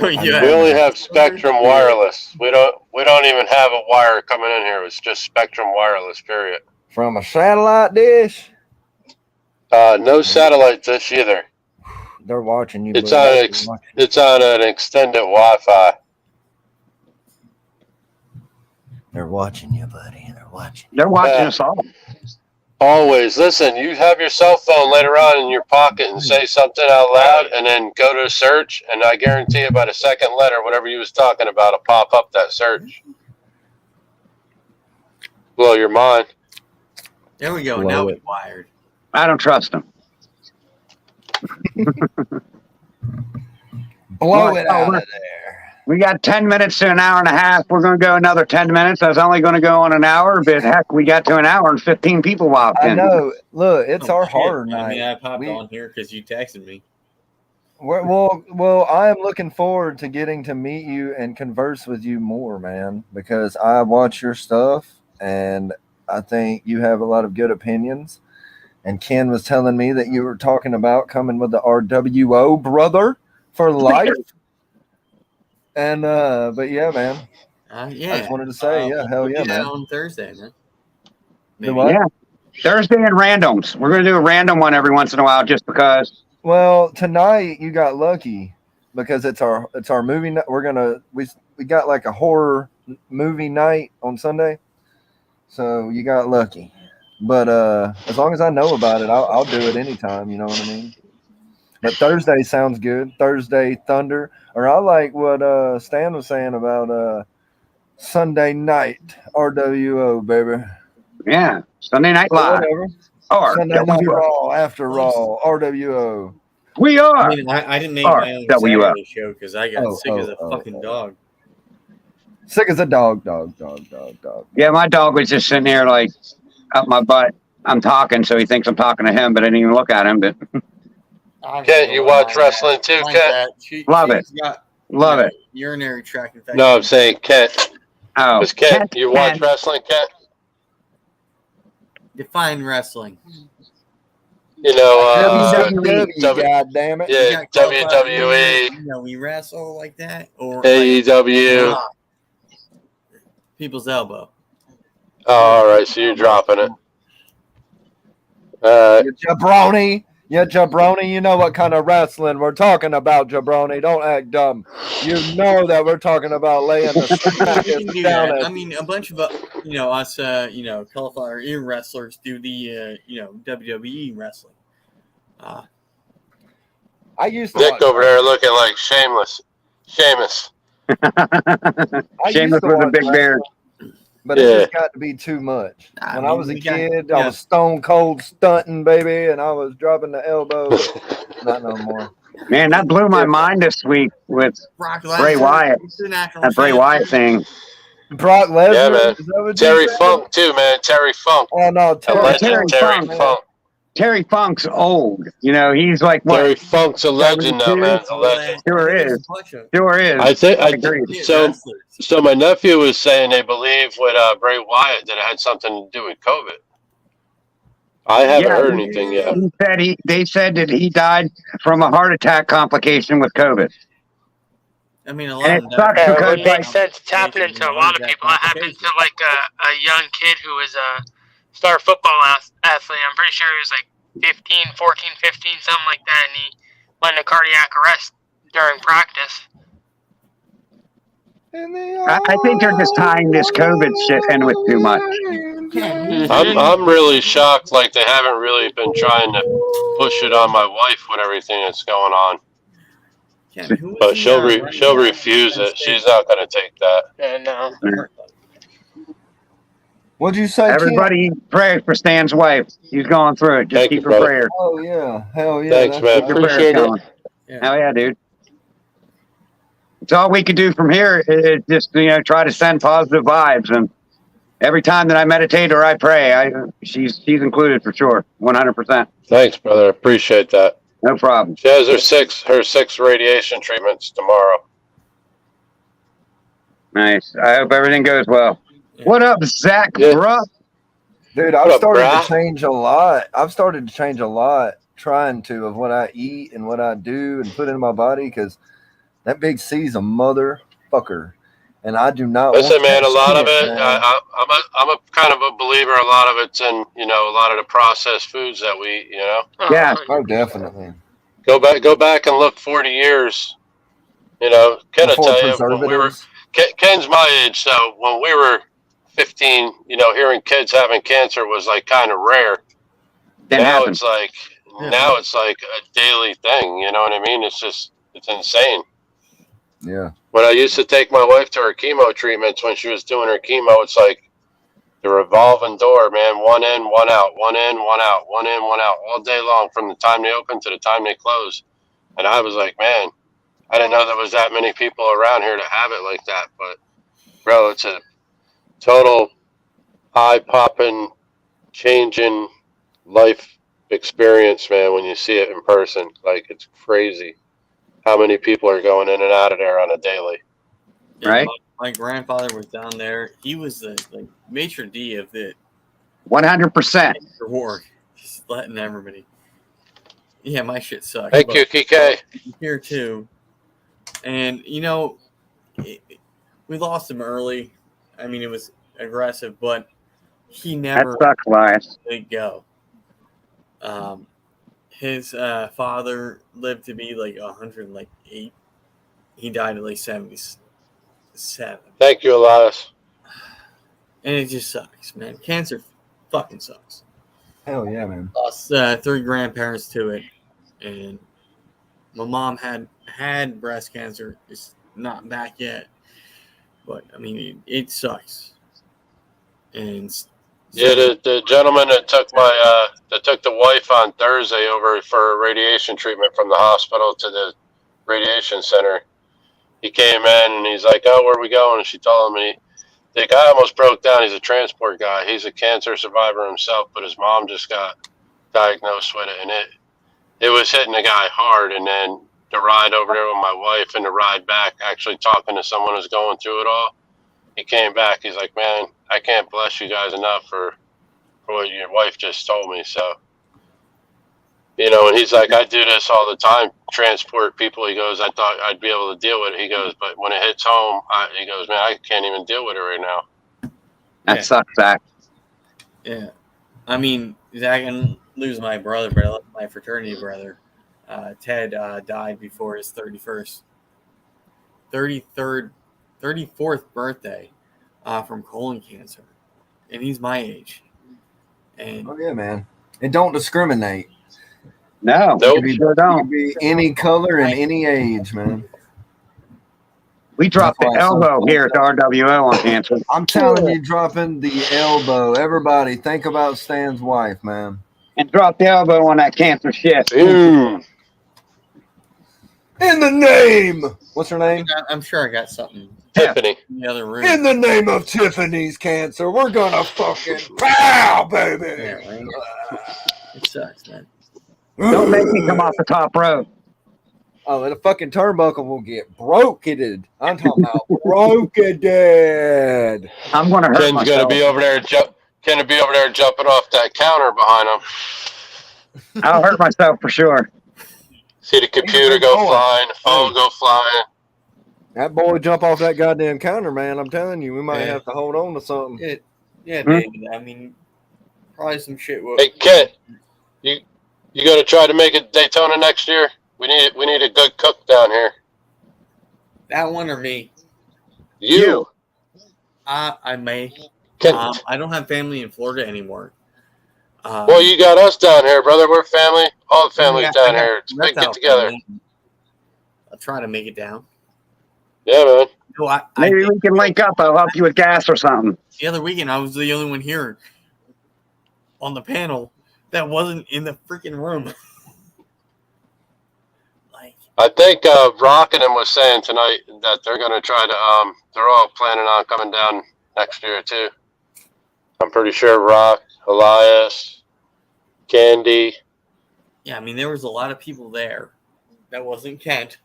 Oh, yeah. We only have Spectrum Wireless. We don't even have a wire coming in here. It's just Spectrum Wireless. Period. From a satellite dish. No satellite dish either. They're watching you. It's buddy. on it's on an extended Wi-Fi. They're watching you, buddy. They're watching. They're watching us all. Always listen. You have your cell phone later on in your pocket and say something out loud, and then go to search, and I guarantee you, by the second letter, whatever you was talking about, will pop up that search. Blow your mind. There we go. Blow Now it. we're wired. I don't trust them. Blow it Oh, out we're- of there. We got 10 minutes to an hour and a half. We're going to go another 10 minutes. I was only going to go on an hour, but heck, we got to an hour and 15 people walked I in. know. Look, it's Oh, our shit. horror I night. mean, I popped We- on here because you texted me. Well, I am looking forward to getting to meet you and converse with you more, man, because I watch your stuff and I think you have a lot of good opinions. And Ken was telling me that you were talking about coming with the RWO brother for life. And but yeah, man. Yeah. I just wanted to say, yeah, hell we'll yeah, do that man. on Thursday, man. The what? Yeah. Thursday and randoms. We're going to do a random one every once in a while just because. Well, tonight you got lucky because it's our movie night. We got like a horror movie night on Sunday, so you got lucky. But as long as I know about it, I'll do it anytime. You know what I mean? But Thursday sounds good. Thursday Thunder, or I like what Stan was saying about Sunday night RWO, baby. Yeah. Sunday Night Or Live. whatever. Or Sunday night WO. Raw, after Raw, RWO. We I are. mean, I didn't name Or my own WO. Saturday show because I got sick as a fucking dog. Sick as a dog. Yeah, my dog was just sitting there like up my butt. I'm talking, so he thinks I'm talking to him, but I didn't even look at him. But Kent, you watch wrestling too, Kent? Love it. Love it. Urinary tract infection. No, I'm saying Kent. Oh, Because Kent, you watch wrestling, Kent? Define wrestling. You know, WWE, God damn it. yeah, WWE, You know, we wrestle like that, or AEW. like, people's elbow. Oh, all right, so you're dropping it. You jabroni. You jabroni. You know what kind of wrestling we're talking about, jabroni. Don't act dumb. You know that we're talking about laying the We can do down that. at I mean, a bunch of us, cauliflower ear wrestlers do the WWE wrestling. I used to Nick watch, over there looking like Shameless. Seamus. I Shameless used to was a watch big bear. wrestling, but Yeah. it just got to be too much. I When mean, I was a we got- kid, I yeah. was stone cold stunting, baby, and I was dropping the elbow. Not no more. Man, that blew my mind this week with Brock Bray Lesnar, Wyatt. international that Bray champion. Wyatt thing. Brock Lesnar. Yeah, man. Is that what you Terry said? Funk, too, man. Terry Funk. Oh no, The Terry legend, Terry Funk. Funk. Terry Funk's old. You know, he's like what? Terry Funk's a legend now, man. A legend. Sure I think is. there's a bunch of Sure is. I agree. good So, wrestlers. so my nephew was saying they believe with Bray Wyatt that it had something to do with COVID. I haven't heard anything yet. They said that he died from a heart attack complication with COVID. I mean, a lot And of it sucks Yeah, it because would make like, sense. It's happening to a lot of people. It happened to like a young kid who was a star football athlete. I'm pretty sure he was like 14, 15, something like that, and he went into cardiac arrest during practice. I think they're just tying this COVID shit in with too much. I'm really shocked. Like they haven't really been trying to push it on my wife with everything that's going on. Ken, who was But the, she'll running back refuse at Penn it. State? She's not going to take that. And What'd you say, Ken? Everybody pray for Stan's wife. He's going through it. Just Thank keep you, her brother. prayer. Oh yeah, hell yeah. Thanks, man. Keep your prayers Appreciate it. going. Yeah. Hell yeah, dude. It's all we can do from here is just try to send positive vibes, and Every time that I meditate or I pray, she's included for sure, 100%. Thanks, brother. I appreciate that. No problem. She has her six radiation treatments tomorrow. Nice. I hope everything goes well. Yeah. What up, Zach, Yeah. bruh? Dude, What I've up, started brah? to change a lot. I've started to change a lot, trying to, of what I eat and what I do and put in my body, because that Big C's a motherfucker, and I do not Listen, want man, that a lot of shit, it, man. I'm a kind of a believer. A lot of it's in, a lot of the processed foods that we eat, Yeah. Oh, definitely. Go back and look 40 years, Ken will Before tell you, when we were, preservatives. Ken's my age, so when we were 15, hearing kids having cancer was like kind of rare. Didn't Now happen. it's like, a daily thing, you know what I mean? It's insane. Yeah. When I used to take my wife to her chemo treatments when she was doing her chemo, it's like the revolving door, man. One in, one out, one in, one out, one in, one out, all day long from the time they open to the time they close. And I was like, man, I didn't know there was that many people around here to have it like that. But, bro, it's a total eye-popping, changing life experience, man, when you see it in person. Like, it's crazy how many people are going in and out of there on a daily. Yeah, Right. My grandfather was down there. He was the maitre d' of the 100%. ward, just letting everybody. Yeah, my shit sucks. Thank you, Kike. Here too, and we lost him early. I mean, it was aggressive, but he That never sucks, Elias. let go. His father lived to be like 108. He died at like 77. Thank you, Elias. And it just sucks, man. Cancer fucking sucks. Hell yeah, man. Lost 3 grandparents to it, and my mom had breast cancer. It's not back yet, but I mean it sucks. And Yeah, the gentleman that took the wife on Thursday over for radiation treatment from the hospital to the radiation center. He came in and he's like, "Oh, where are we going?" And she told him, the guy almost broke down. He's a transport guy. He's a cancer survivor himself, but his mom just got diagnosed with it, and it was hitting the guy hard. And then the ride over there with my wife and the ride back, actually talking to someone who's going through it all. He came back. He's like, "Man, I can't bless you guys enough for what your wife just told me." So, and he's like, "I do this all the time, transport people." He goes, "I thought I'd be able to deal with it." He goes, "But when it hits home," he goes, "Man, I can't even deal with it right now." That sucks, Zach. Yeah, I mean, Zach, I didn't lose my brother, but I lost my fraternity brother. Ted died before his 34th birthday from colon cancer, and he's my age. And Oh yeah, man. And don't discriminate. No, Nope. we sure You don't. can be any color and any age, man. We dropped That's the why it's so elbow here at the RWO on cancer. I'm telling you, dropping the elbow. Everybody, think about Stan's wife, man. And dropped the elbow on that cancer shit. Boom. In the name. What's her name? I'm sure I got something Tiffany. in the other room. In the name of Tiffany's cancer, we're gonna fucking pow, baby. Yeah, right? It sucks, man. Don't make me come off the top rope. Oh, and the fucking turnbuckle will get broken. I'm talking about broken dead. I'm going to hurt Ken's myself. gonna be over there. Ken'll be over there jumping off that counter behind him. I'll hurt myself for sure. See the computer go boy. flying, the phone go flying. That boy jump off that goddamn counter, man. I'm telling you, we might Yeah. have to hold on to something. Yeah, Hmm? David. I mean, probably some shit. Hey, Ken, you gonna try to make it Daytona next year? We need a good cook down here. That one or me? You. I may. Ken, I don't have family in Florida anymore. well, you got us down here, brother. We're family. All the families I down got here. It's a big reptile get together. family. I'll try to make it down. Yeah, man. No, Maybe we can link up. I'll help you with gas or something. the other weekend I was the only one here on the panel that wasn't in the freaking room. Like, I think Rockingham was saying tonight that they're gonna try to. They're all planning on coming down next year too. I'm pretty sure Rock, Elias, Candy. Yeah, I mean, there was a lot of people there. That wasn't Kent.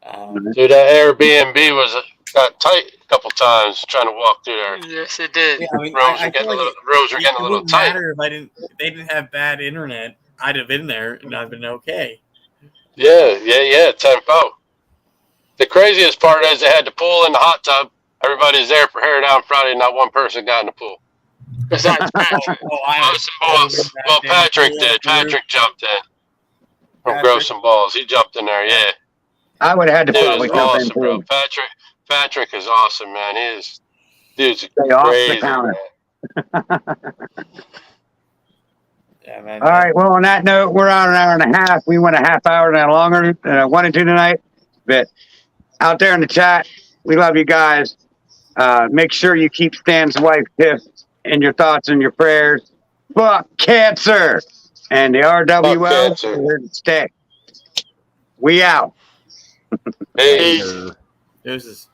Dude, that Airbnb got tight a couple times trying to walk through there. Yes, it did. Yeah, I mean, Roads I are getting feel a little, like roads are getting a it little wouldn't tight. matter if they didn't have bad internet. I'd have been there and I've been okay. Yeah, tempo. The craziest part is they had the pool and the hot tub. Everybody's there for hair down Friday. Not one person got in the pool. Besides Patrick. Well, Patrick did. Patrick jumped in from Gross and Balls. He jumped in there. Yeah. I would have had to Dude probably is jump awesome, in bro. too. Patrick is awesome, man. Dude's Stay off the crazy. counter. Yeah, man. All right. Well, on that note, we're on an hour and a half. We went a half hour and longer than I wanted to tonight. But out there in the chat, we love you guys. Make sure you keep Stan's wife, Tiff, in your thoughts and your prayers. Fuck cancer. And the RWO is here to stay. We out. Peace. Deuces.